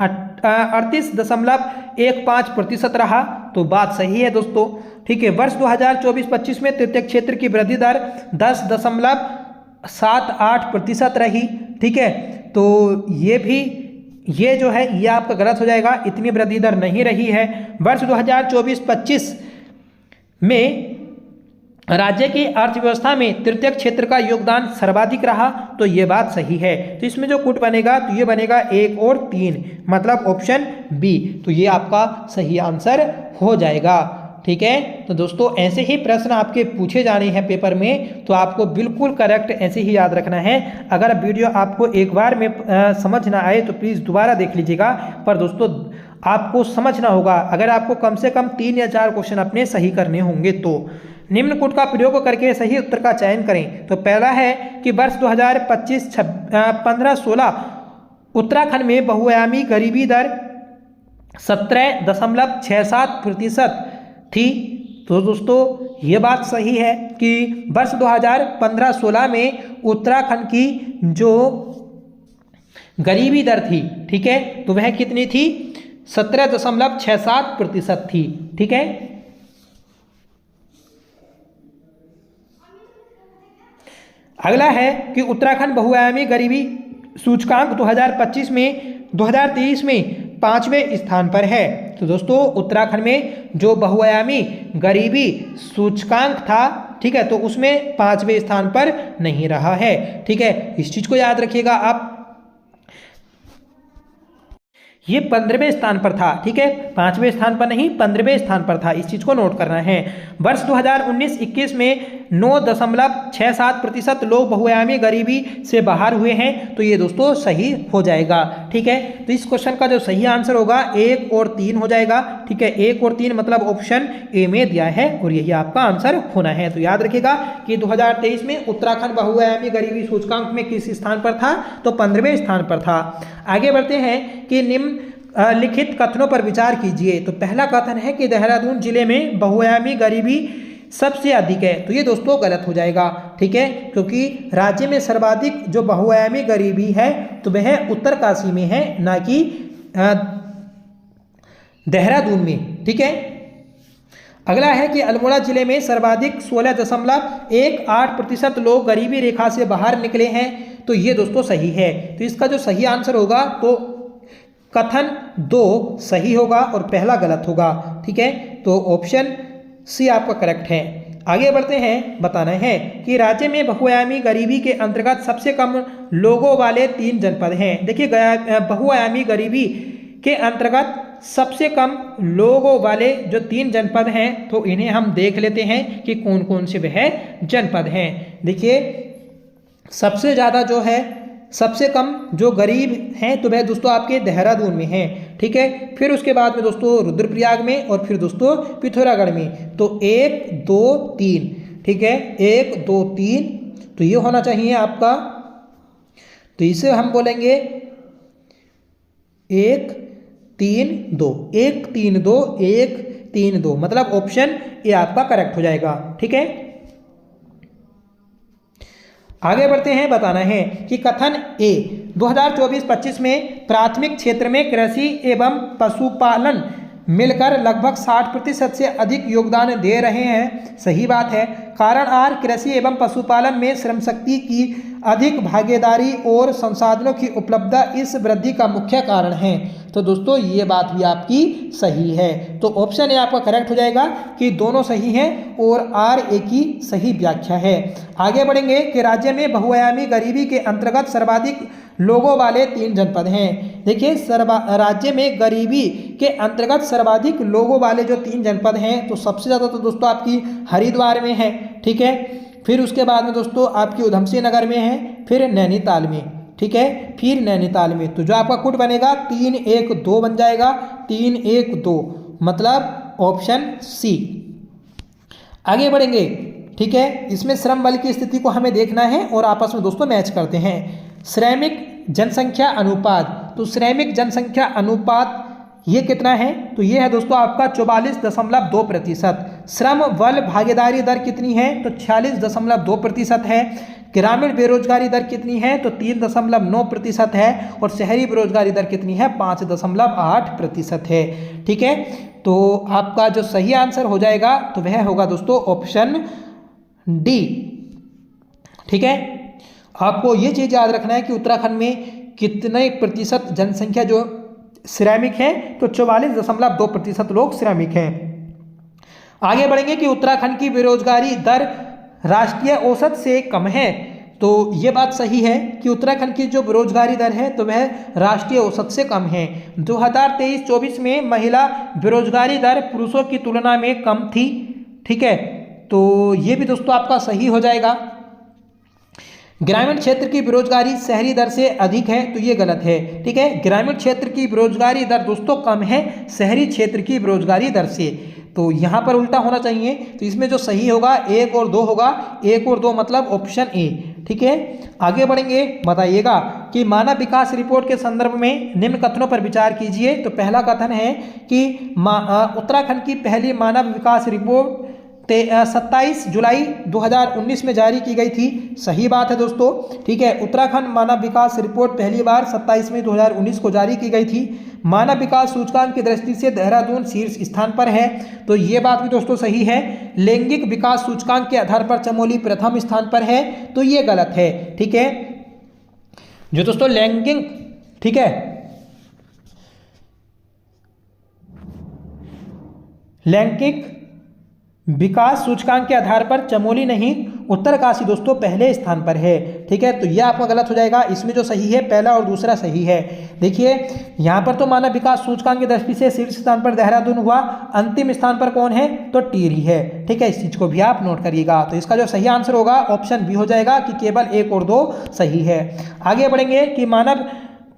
Speaker 1: 38.15% रहा। तो बात सही है दोस्तों। ठीक है, वर्ष 2024-25 में तृतीयक क्षेत्र की वृद्धि दर 10.78% रही। ठीक है, तो ये जो है ये आपका गलत हो जाएगा, इतनी वृद्धि दर नहीं रही है। वर्ष 2024-25 में राज्य की अर्थव्यवस्था में तृतीयक क्षेत्र का योगदान सर्वाधिक रहा। तो ये बात सही है। तो इसमें जो कुट बनेगा तो ये बनेगा 1 और 3, मतलब ऑप्शन बी। तो ये आपका सही आंसर हो जाएगा। ठीक है, तो दोस्तों ऐसे ही प्रश्न आपके पूछे जाने हैं पेपर में, तो आपको बिल्कुल करेक्ट ऐसे ही याद रखना है। अगर वीडियो आपको एक बार में समझ ना आए तो प्लीज़ दोबारा देख लीजिएगा, पर दोस्तों आपको समझना होगा। अगर आपको कम से कम 3 या 4 क्वेश्चन अपने सही करने होंगे तो निम्न कुट का प्रयोग करके सही उत्तर का चयन करें। तो पहला है कि वर्ष 2025-15-16 उत्तराखंड में बहुआयामी गरीबी दर 17.67% थी। तो दोस्तों ये बात सही है कि वर्ष 2015-16 में उत्तराखंड की जो गरीबी दर थी, ठीक है, तो वह कितनी थी 17.67% थी। ठीक है, अगला है कि उत्तराखंड बहुआयामी गरीबी सूचकांक 2023 में 5वें स्थान पर है। तो दोस्तों उत्तराखंड में जो बहुआयामी गरीबी सूचकांक था, ठीक है, तो उसमें 5वें स्थान पर नहीं रहा है। ठीक है, इस चीज को याद रखिएगा आप। ये 15वें स्थान पर था। ठीक है, 5वें स्थान पर नहीं, 15वें स्थान पर था। इस चीज को नोट करना है। वर्ष 2019-21 में 9.67% लोग बहुआयामी गरीबी से बाहर हुए हैं। तो ये दोस्तों सही हो जाएगा। ठीक है, तो इस क्वेश्चन का जो सही आंसर होगा 1 और 3 हो जाएगा। ठीक है, 1 और 3 मतलब ऑप्शन ए में दिया है और यही आपका आंसर होना है। तो याद रखिएगा कि 2023 में उत्तराखंड बहुआयामी गरीबी सूचकांक में किस स्थान पर था, तो 15वें स्थान पर था। आगे बढ़ते हैं कि निम्न लिखित कथनों पर विचार कीजिए। तो पहला कथन है कि देहरादून जिले में बहुआयामी गरीबी सबसे अधिक है। तो ये दोस्तों गलत हो जाएगा। ठीक है, क्योंकि राज्य में सर्वाधिक जो बहुआयामी गरीबी है तो वह उत्तरकाशी में है, ना कि देहरादून में। ठीक है, अगला है कि अल्मोड़ा जिले में सर्वाधिक 16.18% लोग गरीबी रेखा से बाहर निकले हैं। तो ये दोस्तों सही है। तो इसका जो सही आंसर होगा तो कथन 2 सही होगा और पहला गलत होगा। ठीक है, तो ऑप्शन सी आपका करेक्ट है। आगे बढ़ते हैं, बताना है कि राज्य में बहुआयामी गरीबी के अंतर्गत सबसे कम लोगों वाले 3 जनपद हैं। देखिए बहुआयामी गरीबी के अंतर्गत सबसे कम लोगों वाले जो 3 जनपद हैं तो इन्हें हम देख लेते हैं कि कौन कौन से वह जनपद हैं। देखिए सबसे ज़्यादा जो है सबसे कम जो गरीब हैं तो वह दोस्तों आपके देहरादून में हैं, ठीक है। फिर उसके बाद में दोस्तों रुद्रप्रयाग में और फिर दोस्तों पिथौरागढ़ में। तो 1 2 3, ठीक है, 1 2 3 तो ये होना चाहिए आपका। तो इसे हम बोलेंगे 1 3 2, 1 3 2, 1 3 2, मतलब ऑप्शन ए आपका करेक्ट हो जाएगा, ठीक है। आगे बढ़ते हैं। बताना है कि कथन ए 2024-25 में प्राथमिक क्षेत्र में कृषि एवं पशुपालन मिलकर लगभग 60% से अधिक योगदान दे रहे हैं। सही बात है। कारण आर कृषि एवं पशुपालन में श्रम शक्ति की अधिक भागीदारी और संसाधनों की उपलब्धता इस वृद्धि का मुख्य कारण है। तो दोस्तों ये बात भी आपकी सही है। तो ऑप्शन ए आपका करेक्ट हो जाएगा कि दोनों सही हैं और आर ए की सही व्याख्या है। आगे बढ़ेंगे कि राज्य में बहुआयामी गरीबी के अंतर्गत सर्वाधिक लोगों वाले 3 जनपद हैं। देखिए राज्य में गरीबी के अंतर्गत सर्वाधिक लोगों वाले जो 3 जनपद हैं तो सबसे ज़्यादा तो दोस्तों आपकी हरिद्वार में है, ठीक है। फिर उसके बाद में दोस्तों आपकी उधमसिंह नगर में है, फिर नैनीताल में, ठीक है, फिर नैनीताल में। तो जो आपका कुट बनेगा 3 1 2 बन जाएगा, 3 1 2, मतलब ऑप्शन सी। आगे बढ़ेंगे, ठीक है। इसमें श्रम बल की स्थिति को हमें देखना है और आपस में दोस्तों मैच करते हैं। श्रमिक जनसंख्या अनुपात, तो श्रमिक जनसंख्या अनुपात ये कितना है? तो ये है दोस्तों आपका 44.2%। श्रम बल भागीदारी दर कितनी है? तो 46.2% है। ग्रामीण बेरोजगारी दर कितनी है? तो 3.9% है। और शहरी बेरोजगारी दर कितनी है? 5.8% है, ठीक है। तो आपका जो सही आंसर हो जाएगा तो वह होगा दोस्तों ऑप्शन डी, ठीक है। आपको ये चीज़ याद रखना है कि उत्तराखंड में कितने प्रतिशत जनसंख्या जो श्रमिक हैं, तो 44.2% लोग श्रमिक हैं। आगे बढ़ेंगे कि उत्तराखंड की बेरोजगारी दर राष्ट्रीय औसत से कम है। तो ये बात सही है कि उत्तराखंड की जो बेरोजगारी दर है तो वह राष्ट्रीय औसत से कम है। 2023-24 में महिला बेरोजगारी दर पुरुषों की तुलना में कम थी, ठीक है। तो ये भी दोस्तों आपका सही हो जाएगा। ग्रामीण क्षेत्र की बेरोजगारी शहरी दर से अधिक है, तो ये गलत है, ठीक है। ग्रामीण क्षेत्र की बेरोजगारी दर दोस्तों कम है शहरी क्षेत्र की बेरोजगारी दर से। तो यहाँ पर उल्टा होना चाहिए। तो इसमें जो सही होगा 1 और 2 होगा, 1 और 2 मतलब ऑप्शन ए, ठीक है। आगे बढ़ेंगे, बताइएगा कि मानव विकास रिपोर्ट के संदर्भ में निम्न कथनों पर विचार कीजिए। तो पहला कथन है कि उत्तराखंड की पहली मानव विकास रिपोर्ट 27 जुलाई 2019 में जारी की गई थी। सही बात है दोस्तों, ठीक है। उत्तराखंड मानव विकास रिपोर्ट पहली बार 27 मई 2019 को जारी की गई थी। मानव विकास सूचकांक की दृष्टि से देहरादून शीर्ष स्थान पर है, तो ये बात भी दोस्तों सही है। लैंगिक विकास सूचकांक के आधार पर चमोली प्रथम स्थान पर है, तो ये गलत है, ठीक है। जो दोस्तों लैंगिक, ठीक है, लैंगिक विकास सूचकांक के आधार पर चमोली नहीं उत्तरकाशी दोस्तों पहले स्थान पर है, ठीक है। तो यह आपका गलत हो जाएगा। इसमें जो सही है पहला और दूसरा सही है। देखिए यहाँ पर तो मानव विकास सूचकांक की दृष्टि से शीर्ष स्थान पर देहरादून हुआ, अंतिम स्थान पर कौन है? तो टिहरी है, ठीक है। इस चीज को भी आप नोट करिएगा। तो इसका जो सही आंसर होगा ऑप्शन बी हो जाएगा कि केवल 1 और 2 सही है। आगे बढ़ेंगे कि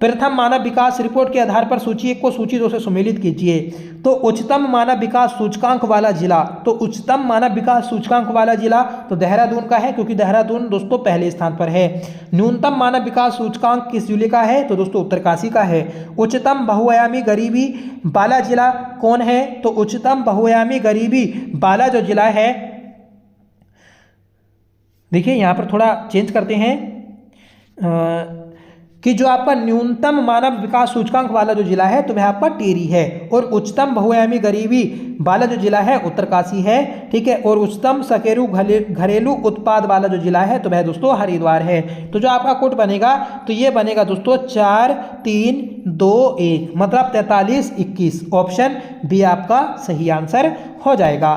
Speaker 1: प्रथम मानव विकास रिपोर्ट के आधार पर सूची 1 को सूची 2 से सम्मिलित कीजिए। तो उच्चतम मानव विकास सूचकांक वाला जिला, तो उच्चतम मानव विकास सूचकांक वाला जिला तो देहरादून का है, क्योंकि देहरादून दोस्तों पहले स्थान पर है। न्यूनतम मानव विकास सूचकांक किस जिले का है? तो दोस्तों उत्तरकाशी का है। उच्चतम बहुआयामी गरीबी वाला जिला कौन है? तो उच्चतम बहुआयामी गरीबी वाला जो जिला है, देखिए यहाँ पर थोड़ा चेंज करते हैं कि जो आपका न्यूनतम मानव विकास सूचकांक वाला जो जिला है तो वह आपका टिहरी है। और उच्चतम बहुआयामी गरीबी वाला जो जिला है उत्तरकाशी है, ठीक है। और उच्चतम सकेरू घरेलू उत्पाद वाला जो जिला है तो वह दोस्तों हरिद्वार है। तो जो आपका कोड बनेगा तो ये बनेगा दोस्तों 4 3 2 1, मतलब 43 21। ऑप्शन बी आपका सही आंसर हो जाएगा।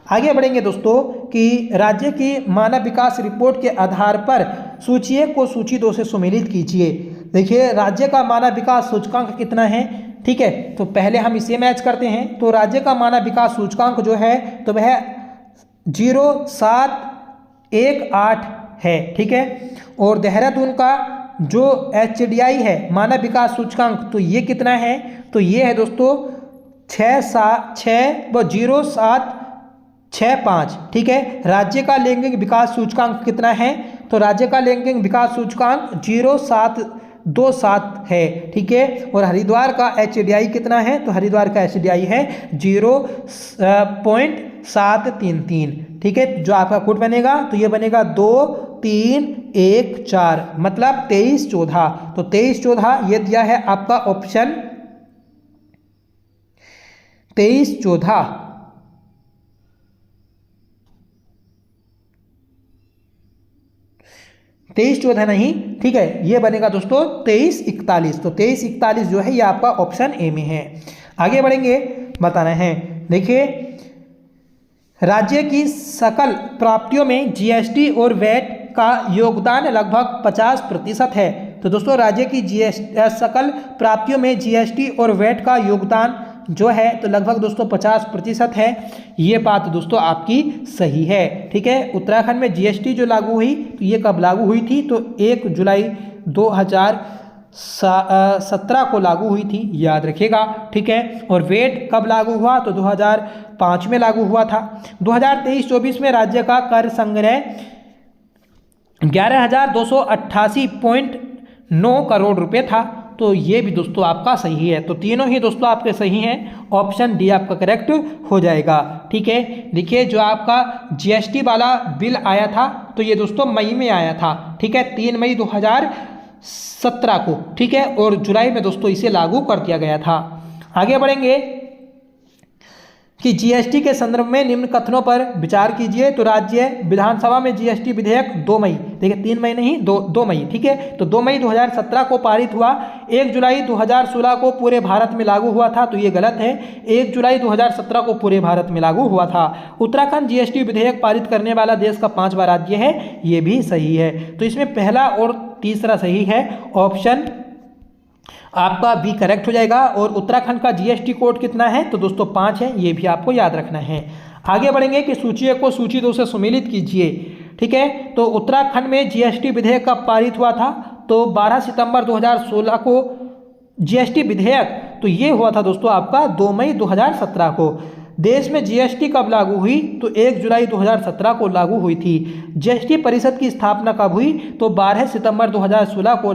Speaker 1: आगे बढ़ेंगे दोस्तों कि राज्य की मानव विकास रिपोर्ट के आधार पर सूची 1 को सूची 2 से सुमेलित कीजिए। देखिए राज्य का मानव विकास सूचकांक कितना है, ठीक है, तो पहले हम इसे मैच करते हैं। तो राज्य का मानव विकास सूचकांक जो है तो वह 0.718 है, ठीक है। और देहरादून का जो HDI है मानव विकास सूचकांक, तो ये कितना है, तो ये है दोस्तों 0.765, ठीक है। राज्य का लैंगिक विकास सूचकांक कितना है, तो राज्य का लैंगिक विकास सूचकांक 0.727 है, ठीक है। और हरिद्वार का HDI कितना है, तो हरिद्वार का HDI है 0.733, ठीक है। जो आपका कोड बनेगा तो ये बनेगा 2314, मतलब 2314। तो 2314 ये दिया है आपका ऑप्शन 2314। 2314 नहीं, ठीक है, ये बनेगा दोस्तों 2341। तो 2341 जो है ये आपका ऑप्शन ए में है। आगे बढ़ेंगे, बताना है। देखिए राज्य की सकल प्राप्तियों में GST और वैट का योगदान लगभग 50% है। तो दोस्तों राज्य की सकल प्राप्तियों में GST और वैट का योगदान जो है तो लगभग दोस्तों 50% है। ये बात दोस्तों आपकी सही है, ठीक है। उत्तराखंड में GST जो लागू हुई तो ये कब लागू हुई थी, तो 1 जुलाई 2017 को लागू हुई थी, याद रखिएगा, ठीक है। और वेट कब लागू हुआ, तो 2005 में लागू हुआ था। 2023-24 में राज्य का कर संग्रह 11,288.9 करोड़ रुपए था। तो ये भी दोस्तों आपका सही है। तो तीनों ही दोस्तों आपके सही हैं, ऑप्शन डी आपका करेक्ट हो जाएगा, ठीक है। देखिए जो आपका GST वाला बिल आया था तो ये दोस्तों मई में आया था, ठीक है, 3 मई 2017 को, ठीक है। और जुलाई में दोस्तों इसे लागू कर दिया गया था। आगे बढ़ेंगे कि GST के संदर्भ में निम्न कथनों पर विचार कीजिए। तो राज्य विधानसभा में GST विधेयक 2 मई, देखिए 3 मई नहीं, 2 मई, ठीक है। तो 2 मई 2017 को पारित हुआ। 1 जुलाई 2016 को पूरे भारत में लागू हुआ था, तो ये गलत है। 1 जुलाई 2017 को पूरे भारत में लागू हुआ था। उत्तराखंड GST विधेयक पारित करने वाला देश का 5वां राज्य है, ये भी सही है। तो इसमें पहला और तीसरा सही है, ऑप्शन आपका बी करेक्ट हो जाएगा। और उत्तराखंड का GST कोड कितना है, तो दोस्तों 5 है, ये भी आपको याद रखना है। आगे बढ़ेंगे कि सूची 1 को सूची 2 से सुमेलित कीजिए, ठीक है। तो उत्तराखंड में GST विधेयक कब पारित हुआ था, तो 12 सितंबर 2016 को GST विधेयक, तो ये हुआ था दोस्तों आपका 2 मई 2017 को। देश में GST कब लागू हुई, तो 1 जुलाई 2017 को लागू हुई थी। GST परिषद की स्थापना कब हुई, तो 12 सितंबर 2016 को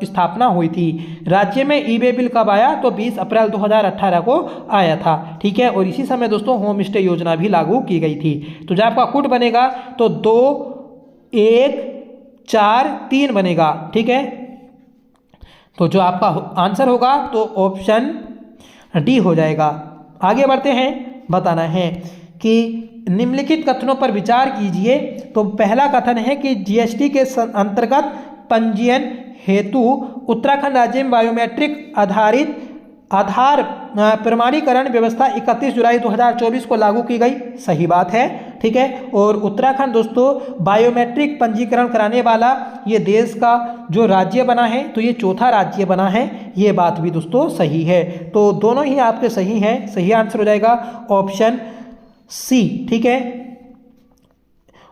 Speaker 1: स्थापना हुई थी। राज्य में ई-वे बिल कब आया, तो 20 अप्रैल 2018 को आया था, ठीक है। और इसी समय दोस्तों होम स्टे योजना भी लागू की गई थी। तो जब आपका कोड बनेगा तो 2 1 4 3 बनेगा, ठीक है। तो जो आपका आंसर होगा तो ऑप्शन डी हो जाएगा। आगे बढ़ते हैं, बताना है कि निम्नलिखित कथनों पर विचार कीजिए। तो पहला कथन है कि GST के अंतर्गत पंजीयन हेतु उत्तराखंड राज्य में बायोमेट्रिक आधारित आधार प्रमाणीकरण व्यवस्था 31 जुलाई 2024 को लागू की गई, सही बात है, ठीक है। और उत्तराखंड दोस्तों बायोमेट्रिक पंजीकरण कराने वाला ये देश का जो राज्य बना है, तो ये 4था राज्य बना है, ये बात भी दोस्तों सही है। तो दोनों ही आपके सही हैं, सही आंसर हो जाएगा ऑप्शन सी, ठीक है।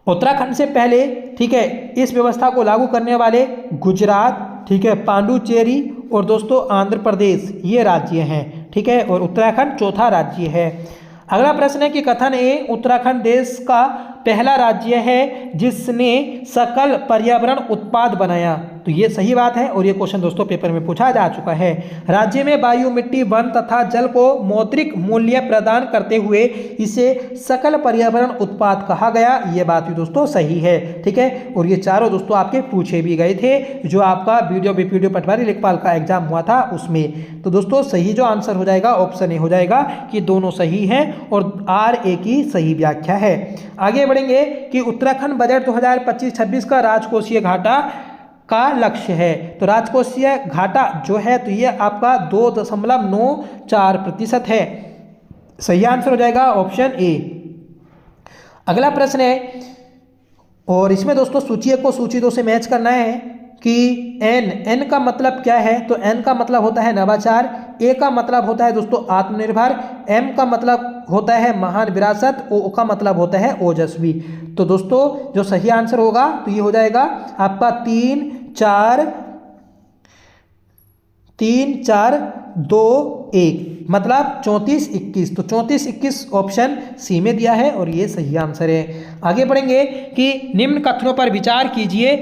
Speaker 1: उत्तराखंड से पहले, ठीक है, इस व्यवस्था को लागू करने वाले गुजरात, ठीक है, पांडुचेरी और दोस्तों आंध्र प्रदेश ये राज्य हैं, ठीक है। और उत्तराखंड 4था राज्य है। अगला प्रश्न है कि कथन ए, उत्तराखंड देश का पहला राज्य है जिसने सकल पर्यावरण उत्पाद बनाया, तो ये सही बात है। और ये क्वेश्चन दोस्तों पेपर में पूछा जा चुका है। राज्य में वायु, मिट्टी, वन तथा जल को मौद्रिक मूल्य प्रदान करते हुए इसे सकल पर्यावरण उत्पाद कहा गया, ये बात भी दोस्तों सही है, ठीक है। और ये चारों दोस्तों आपके पूछे भी गए थे जो आपका BPO पटवारी लेखपाल का एग्जाम हुआ था उसमें। तो दोस्तों सही जो आंसर हो जाएगा ऑप्शन ए हो जाएगा कि दोनों सही हैं और RA की सही व्याख्या है। आगे बढ़ेंगे कि उत्तराखंड बजट 2025-26 का राजकोषीय घाटा का लक्ष्य है। तो राजकोषीय घाटा जो है तो ये आपका 2.94% है, सही आंसर हो जाएगा ऑप्शन ए। अगला प्रश्न है और इसमें दोस्तों सूची 1 को सूची 2 से मैच करना है कि एन का मतलब क्या है, तो एन का मतलब होता है नवाचार, ए का मतलब होता है दोस्तों आत्मनिर्भर, एम का मतलब होता है महान विरासत, ओ का मतलब होता है ओजस्वी। तो दोस्तों जो सही आंसर होगा तो ये हो जाएगा आपका 3 4 2 1, मतलब 34 21। तो 34 21 ऑप्शन सी में दिया है और ये सही आंसर है। आगे बढ़ेंगे कि निम्न कथनों पर विचार कीजिए।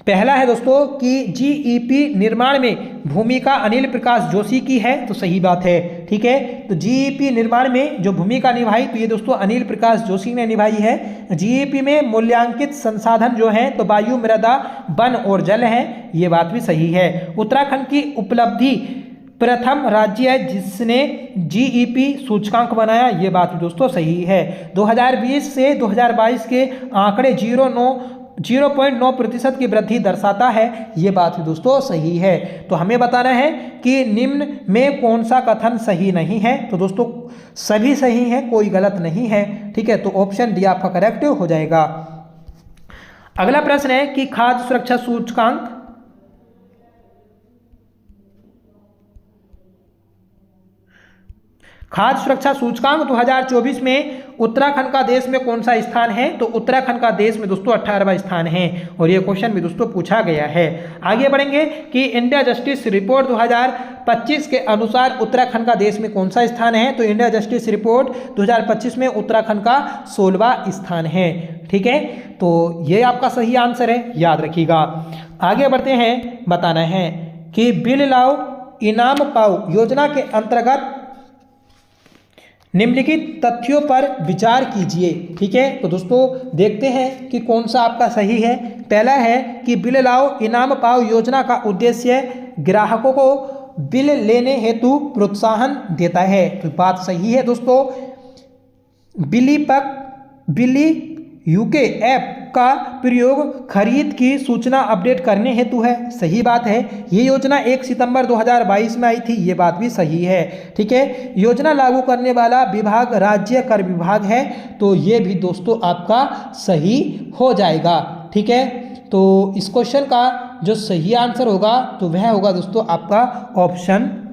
Speaker 1: पहला है दोस्तों कि जीईपी निर्माण में भूमिका अनिल प्रकाश जोशी की है, तो सही बात है। ठीक है, तो जीईपी निर्माण में जो भूमिका निभाई तो ये दोस्तों अनिल प्रकाश जोशी ने निभाई है। जीईपी में मूल्यांकित संसाधन जो हैं तो वायु, मृदा, वन और जल हैं, ये बात भी सही है। उत्तराखंड की उपलब्धि प्रथम राज्य है जिसने जीईपी सूचकांक बनाया, ये बात भी दोस्तों सही है। 2020 से 2022 के आंकड़े 0.9% की वृद्धि दर्शाता है, ये बात भी दोस्तों सही है। तो हमें बताना है कि निम्न में कौन सा कथन सही नहीं है, तो दोस्तों सभी सही है, कोई गलत नहीं है। ठीक है, तो ऑप्शन डी आपका करेक्ट हो जाएगा। अगला प्रश्न है कि खाद्य सुरक्षा सूचकांक खाद्य सुरक्षा सूचकांक 2024 में उत्तराखंड का देश में कौन सा स्थान है, तो उत्तराखंड का देश में दोस्तों 18वां स्थान है और ये क्वेश्चन भी दोस्तों पूछा गया है। आगे बढ़ेंगे कि इंडिया जस्टिस रिपोर्ट 2025 के अनुसार उत्तराखंड का देश में कौन सा स्थान है, तो इंडिया जस्टिस रिपोर्ट 2025 में उत्तराखंड का 16वां स्थान है। ठीक है, तो ये आपका सही आंसर है, याद रखिएगा। आगे बढ़ते हैं, बताना है कि बिल लाओ इनाम पाओ योजना के अंतर्गत निम्नलिखित तथ्यों पर विचार कीजिए। ठीक है, तो दोस्तों देखते हैं कि कौन सा आपका सही है। पहला है कि बिल लाओ इनाम पाओ योजना का उद्देश्य ग्राहकों को बिल लेने हेतु प्रोत्साहन देता है, तो बात सही है दोस्तों। बिली यूके ऐप का प्रयोग खरीद की सूचना अपडेट करने हेतु है, सही बात है। ये योजना 1 सितंबर 2022 में आई थी, ये बात भी सही है। ठीक है, योजना लागू करने वाला विभाग राज्य कर विभाग है, तो ये भी दोस्तों आपका सही हो जाएगा। ठीक है, तो इस क्वेश्चन का जो सही आंसर होगा तो वह होगा दोस्तों आपका ऑप्शन,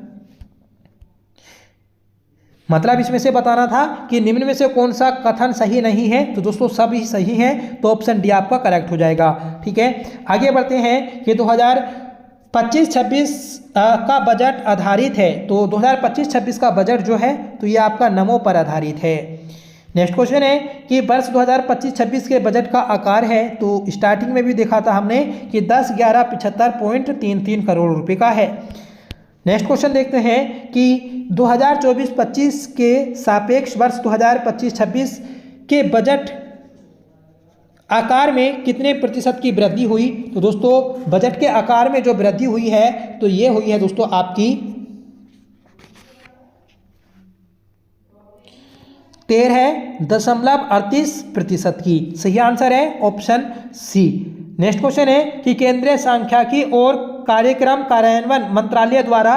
Speaker 1: मतलब इसमें से बताना था कि निम्न में से कौन सा कथन सही नहीं है, तो दोस्तों सब ही सही है, तो ऑप्शन डी आपका करेक्ट हो जाएगा। ठीक है, आगे बढ़ते हैं कि 2025-26 का बजट आधारित है, तो 2025-26 का बजट जो है तो ये आपका नमो पर आधारित है। नेक्स्ट क्वेश्चन है कि वर्ष 2025-26 के बजट का आकार है, तो स्टार्टिंग में भी देखा था हमने कि 10,11,75.33 करोड़ रुपए का है। नेक्स्ट क्वेश्चन देखते हैं कि 2024-25 के सापेक्ष वर्ष 2025-26 के बजट आकार में कितने प्रतिशत की वृद्धि हुई, तो दोस्तों बजट के आकार में जो वृद्धि हुई है तो ये हुई है दोस्तों आपकी 13.38% की, सही आंसर है ऑप्शन सी। नेक्स्ट क्वेश्चन है कि केंद्रीय सांख्यिकी और कार्यक्रम कार्यान्वयन मंत्रालय द्वारा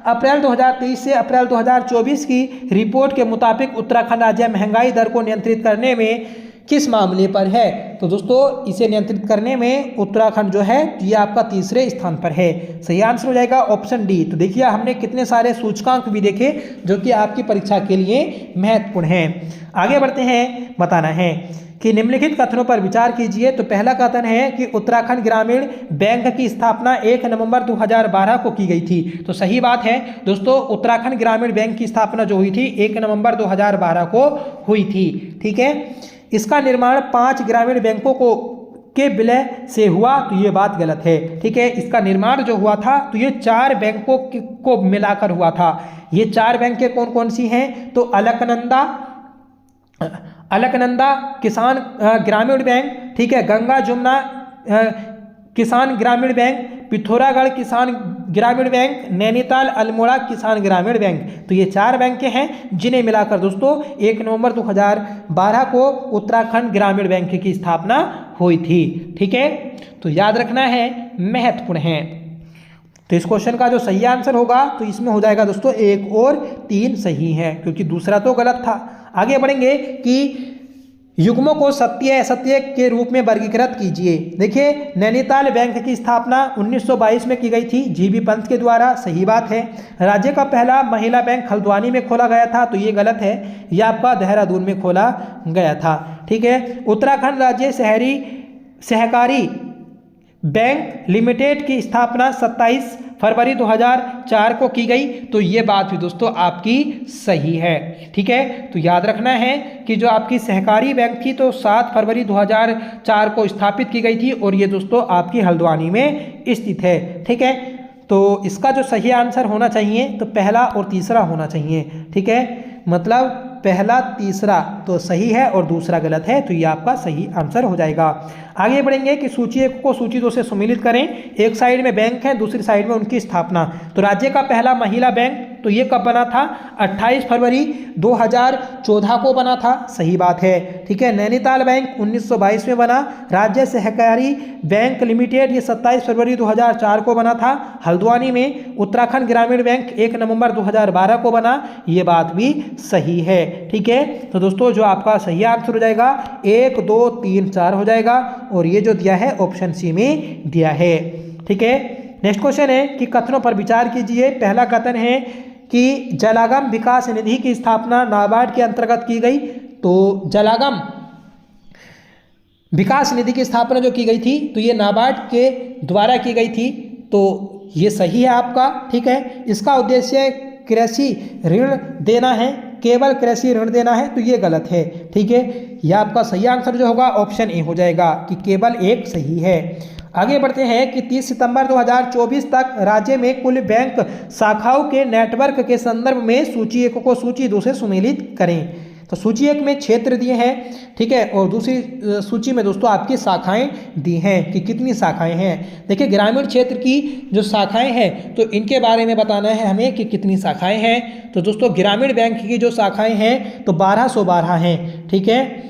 Speaker 1: अप्रैल 2023 से अप्रैल 2024 की रिपोर्ट के मुताबिक उत्तराखंड राज्य महंगाई दर को नियंत्रित करने में किस मामले पर है, तो दोस्तों इसे नियंत्रित करने में उत्तराखंड जो है ये आपका तीसरे स्थान पर है, सही आंसर हो जाएगा ऑप्शन डी। तो देखिए हमने कितने सारे सूचकांक भी देखे जो कि आपकी परीक्षा के लिए महत्वपूर्ण हैं। आगे बढ़ते हैं, बताना है कि निम्नलिखित कथनों पर विचार कीजिए। तो पहला कथन है कि उत्तराखंड ग्रामीण बैंक की स्थापना 1 नवंबर 2012 को की गई थी, तो सही बात है दोस्तों। उत्तराखंड ग्रामीण बैंक की स्थापना जो हुई थी 1 नवंबर 2012 को हुई थी। ठीक है, इसका निर्माण 5 ग्रामीण बैंकों के विलय से हुआ, तो ये बात गलत है। ठीक है, इसका निर्माण जो हुआ था तो ये 4 बैंकों को मिलाकर हुआ था। ये 4 बैंकें कौन कौन सी हैं, तो अलकनंदा किसान ग्रामीण बैंक, ठीक है, गंगा जमुना किसान ग्रामीण बैंक, पिथौरागढ़ किसान ग्रामीण बैंक, नैनीताल अल्मोड़ा किसान ग्रामीण बैंक, तो ये 4 बैंकें हैं जिन्हें मिलाकर दोस्तों 1 नवंबर 2012 को उत्तराखंड ग्रामीण बैंक की स्थापना हुई थी। ठीक है, तो याद रखना है, महत्वपूर्ण है। तो इस क्वेश्चन का जो सही आंसर होगा तो इसमें हो जाएगा दोस्तों 1 और 3 सही है, क्योंकि दूसरा तो गलत था। आगे बढ़ेंगे कि युग्मों को सत्य असत्य के रूप में वर्गीकृत कीजिए। देखिए, नैनीताल बैंक की स्थापना 1922 में की गई थी जीबी पंत के द्वारा, सही बात है। राज्य का पहला महिला बैंक हल्द्वानी में खोला गया था, तो ये गलत है, यह आपका देहरादून में खोला गया था। ठीक है। उत्तराखंड राज्य शहरी सहकारी बैंक लिमिटेड की स्थापना 27 फरवरी 2004 को की गई, तो ये बात भी दोस्तों आपकी सही है। ठीक है। तो याद रखना है कि जो आपकी सहकारी बैंक थी तो 7 फरवरी 2004 को स्थापित की गई थी, और ये दोस्तों आपकी हल्द्वानी में स्थित है। ठीक है। तो इसका जो सही आंसर होना चाहिए तो पहला और तीसरा होना चाहिए। ठीक है, मतलब पहला तीसरा तो सही है और दूसरा गलत है, तो ये आपका सही आंसर हो जाएगा। आगे बढ़ेंगे कि सूची 1 को सूची 2 से सम्मिलित करें। एक साइड में बैंक है, दूसरी साइड में उनकी स्थापना। तो राज्य का पहला महिला बैंक तो ये कब बना था? 28 फरवरी 2014 को बना था, सही बात है। ठीक है। नैनीताल बैंक 1922 में बना। राज्य सहकारी बैंक लिमिटेड ये 27 फरवरी 2004 को बना था हल्द्वानी में। उत्तराखंड ग्रामीण बैंक 1 नवंबर 2012 को बना, ये बात भी सही है। ठीक है। तो दोस्तों जो आपका सही आंसर हो जाएगा 1 2 3 4 हो जाएगा, और ये जो दिया है ऑप्शन सी में दिया है। ठीक है। नेक्स्ट क्वेश्चन है कि कथनों पर विचार कीजिए। पहला कथन है कि जलागम विकास निधि की स्थापना नाबार्ड के अंतर्गत की गई। तो जलागम विकास निधि की स्थापना जो की गई थी तो ये नाबार्ड के द्वारा की गई थी, तो ये सही है आपका। ठीक है। इसका उद्देश्य कृषि ऋण देना है, केवल कृषि ऋण देना है, तो ये गलत है। ठीक है। यह आपका सही आंसर जो होगा ऑप्शन ए हो जाएगा कि केवल एक सही है। आगे बढ़ते हैं कि 30 सितंबर 2024 तक राज्य में कुल बैंक शाखाओं के नेटवर्क के संदर्भ में सूची 1 को सूची 2 से सम्मिलित करें। तो सूची 1 में क्षेत्र दिए हैं, ठीक है, और दूसरी सूची में दोस्तों आपकी शाखाएं दी हैं कि कितनी शाखाएं हैं। देखिए, ग्रामीण क्षेत्र की जो शाखाएं हैं तो इनके बारे में बताना है हमें कि कितनी शाखाएं हैं। तो दोस्तों ग्रामीण बैंक की जो शाखाएं हैं तो 1212 हैं। ठीक है।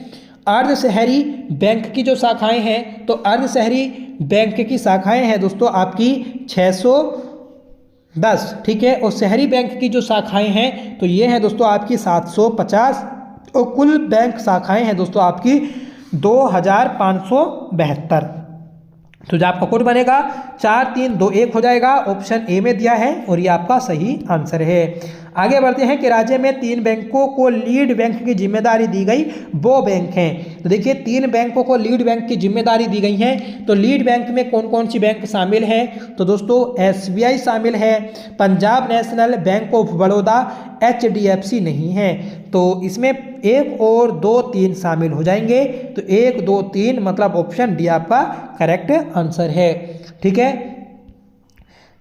Speaker 1: अर्ध शहरी बैंक की जो शाखाएं हैं तो अर्ध शहरी बैंक की शाखाएं हैं दोस्तों आपकी 610। ठीक है। और शहरी बैंक की जो शाखाएं हैं तो ये हैं दोस्तों आपकी 750, और कुल बैंक शाखाएं हैं दोस्तों आपकी 2572। तो जो आपका कोड बनेगा 4321 हो जाएगा, ऑप्शन ए में दिया है, और ये आपका सही आंसर है। आगे बढ़ते हैं कि राज्य में 3 बैंकों को लीड बैंक की जिम्मेदारी दी गई, वो बैंक हैं। तो देखिए 3 बैंकों को लीड बैंक की जिम्मेदारी दी गई है। तो लीड बैंक में कौन कौन सी बैंक शामिल हैं? तो दोस्तों SBI शामिल है, Punjab national bank of Baroda, HDFC नहीं है। तो इसमें 1 और 2 3 शामिल हो जाएंगे। तो 1 2 3 मतलब ऑप्शन डी आपका करेक्ट आंसर है। ठीक है।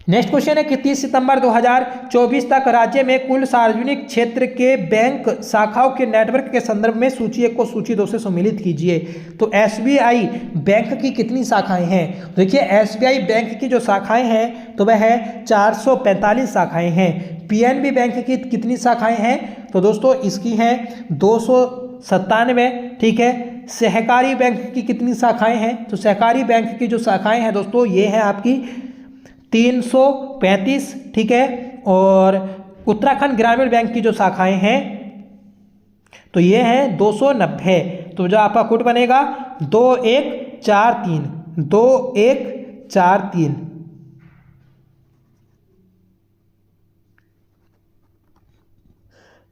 Speaker 1: नेक्स्ट क्वेश्चन है कि 30 सितंबर 2024 तक राज्य में कुल सार्वजनिक क्षेत्र के बैंक शाखाओं के नेटवर्क के संदर्भ में सूची 1 को सूची 2 से सम्मिलित कीजिए। तो SBI बैंक की कितनी शाखाएं हैं? देखिए SBI बैंक की जो शाखाएं हैं तो वह है 445 शाखाएं हैं। PNB बैंक की कितनी शाखाएं हैं? तो दोस्तों इसकी हैं 297। ठीक है। सहकारी बैंक की कितनी शाखाएं हैं? तो सहकारी बैंक की जो शाखाएं हैं दोस्तों ये हैं आपकी 335। ठीक है। और उत्तराखंड ग्रामीण बैंक की जो शाखाएं हैं तो ये हैं 290। तो जो आपका कोड बनेगा 2143 2143।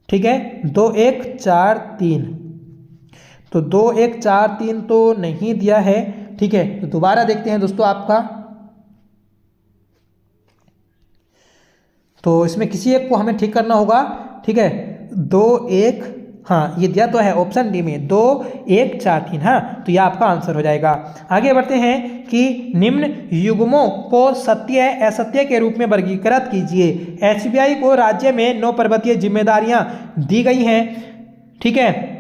Speaker 1: ठीक है। 2143। तो 2143 तो नहीं दिया है। ठीक है। तो दोबारा देखते हैं दोस्तों आपका, तो इसमें किसी एक को हमें ठीक करना होगा। ठीक है। 21, हाँ ये दिया तो है ऑप्शन डी में 2143। हाँ, तो यह आपका आंसर हो जाएगा। आगे बढ़ते हैं कि निम्न युग्मों को सत्य असत्य के रूप में वर्गीकृत कीजिए। SBI को राज्य में 9 पर्वतीय जिम्मेदारियां दी गई हैं। ठीक है।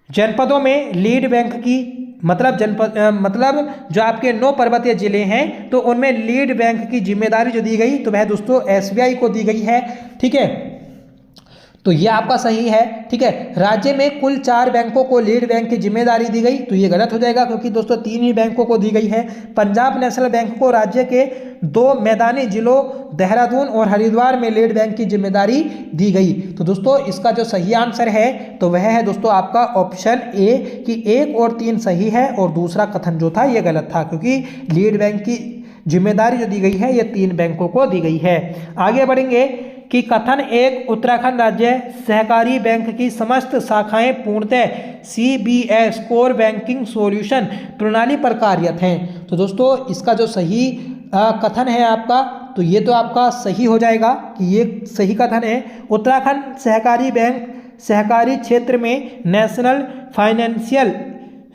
Speaker 1: जनपदों में लीड बैंक की मतलब जो आपके 9 पर्वतीय जिले हैं तो उनमें लीड बैंक की जिम्मेदारी जो दी गई तो वह दोस्तों SBI को दी गई है। ठीक है। तो ये आपका सही है। ठीक है, राज्य में कुल 4 बैंकों को लीड बैंक की जिम्मेदारी दी गई, तो ये गलत हो जाएगा क्योंकि दोस्तों 3 ही बैंकों को दी गई है। पंजाब नेशनल बैंक को राज्य के 2 मैदानी जिलों देहरादून और हरिद्वार में लीड बैंक की जिम्मेदारी दी गई। तो दोस्तों इसका जो सही आंसर है तो वह है दोस्तों आपका ऑप्शन ए कि 1 और 3 सही है और दूसरा कथन जो था ये गलत था, क्योंकि लीड बैंक की जिम्मेदारी जो दी गई है ये 3 बैंकों को दी गई है। आगे बढ़ेंगे कि कथन 1 उत्तराखंड राज्य सहकारी बैंक की समस्त शाखाएं पूर्णतः CBS कोर बैंकिंग सॉल्यूशन प्रणाली पर कार्यरत हैं। तो दोस्तों इसका जो सही कथन है आपका, तो ये तो आपका सही हो जाएगा कि ये सही कथन है। उत्तराखंड सहकारी बैंक सहकारी क्षेत्र में नेशनल फाइनेंशियल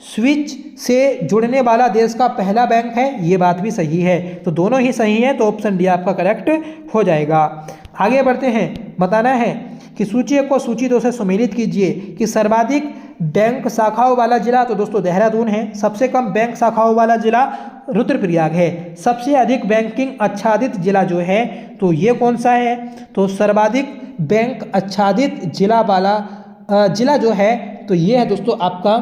Speaker 1: स्विच से जुड़ने वाला देश का पहला बैंक है, ये बात भी सही है। तो दोनों ही सही है, तो ऑप्शन डी आपका करेक्ट हो जाएगा। आगे बढ़ते हैं, बताना है कि सूची को सूची 2 से सम्मिलित कीजिए कि सर्वाधिक बैंक शाखाओं वाला जिला, तो दोस्तों देहरादून है। सबसे कम बैंक शाखाओं वाला जिला रुद्रप्रयाग है। सबसे अधिक बैंकिंग आच्छादित जिला जो है तो ये कौन सा है, तो सर्वाधिक बैंक आच्छादित जिला वाला जिला जो है तो ये है दोस्तों आपका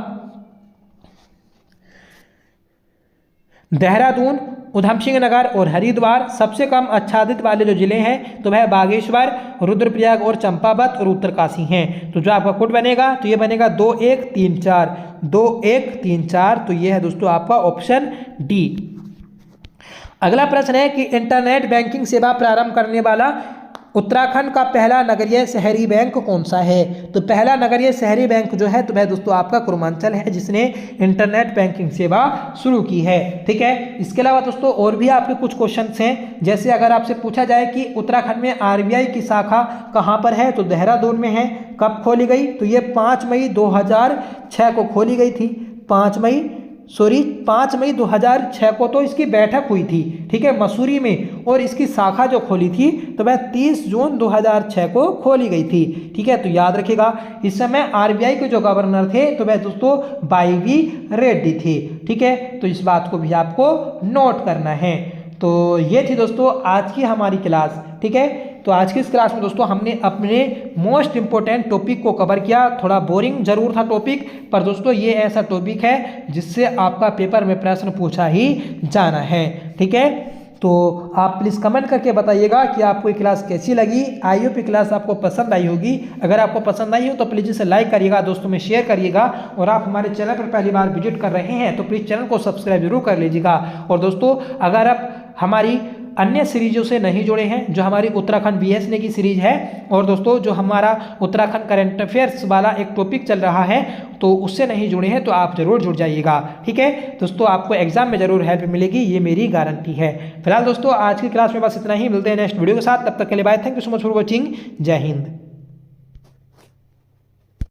Speaker 1: देहरादून, उधमसिंह नगर और हरिद्वार। सबसे कम आच्छादित वाले जो जिले हैं तो वह बागेश्वर, रुद्रप्रयाग और चंपावत और उत्तरकाशी हैं। तो जो आपका कोड बनेगा तो ये बनेगा 2134, 2134। तो ये है दोस्तों आपका ऑप्शन डी। अगला प्रश्न है कि इंटरनेट बैंकिंग सेवा प्रारंभ करने वाला उत्तराखंड का पहला नगरीय शहरी बैंक कौन सा है। तो पहला नगरीय शहरी बैंक जो है तो वह दोस्तों आपका कुरुमांचल है, जिसने इंटरनेट बैंकिंग सेवा शुरू की है। ठीक है, इसके अलावा दोस्तों और भी आपके कुछ क्वेश्चंस हैं। जैसे अगर आपसे पूछा जाए कि उत्तराखंड में RBI की शाखा कहाँ पर है, तो देहरादून में है। कब खोली गई, तो ये 5 मई 2006 को खोली गई थी। 5 मई 2006 को तो इसकी बैठक हुई थी, ठीक है, मसूरी में। और इसकी शाखा जो खोली थी तो वह 30 जून 2006 को खोली गई थी। ठीक है, तो याद रखिएगा इस समय RBI के जो गवर्नर थे तो वह दोस्तों YV रेड्डी थे। ठीक है, तो इस बात को भी आपको नोट करना है। तो ये थी दोस्तों आज की हमारी क्लास। ठीक है, तो आज की इस क्लास में दोस्तों हमने अपने मोस्ट इंपॉर्टेंट टॉपिक को कवर किया। थोड़ा बोरिंग जरूर था टॉपिक, पर दोस्तों ये ऐसा टॉपिक है जिससे आपका पेपर में प्रश्न पूछा ही जाना है। ठीक है, तो आप प्लीज़ कमेंट करके बताइएगा कि आपको ये क्लास कैसी लगी। आई होप ये क्लास आपको पसंद आई होगी। अगर आपको पसंद आई हो तो प्लीज़ इसे लाइक करिएगा, दोस्तों में शेयर करिएगा। और आप हमारे चैनल पर पहली बार विजिट कर रहे हैं तो प्लीज़ चैनल को सब्सक्राइब जरूर कर लीजिएगा। और दोस्तों अगर आप हमारी अन्य सीरीजों से नहीं जुड़े हैं, जो हमारी उत्तराखंड BSNA की सीरीज है, और दोस्तों जो हमारा उत्तराखंड करंट अफेयर्स वाला एक टॉपिक चल रहा है तो उससे नहीं जुड़े हैं तो आप जरूर जुड़ जाइएगा। ठीक है दोस्तों, आपको एग्जाम में जरूर हेल्प मिलेगी, ये मेरी गारंटी है। फिलहाल दोस्तों आज की क्लास में बस इतना ही, मिलते हैं नेक्स्ट वीडियो के साथ। तब तक के लिए bye, thank you so much for watching. जय हिंद।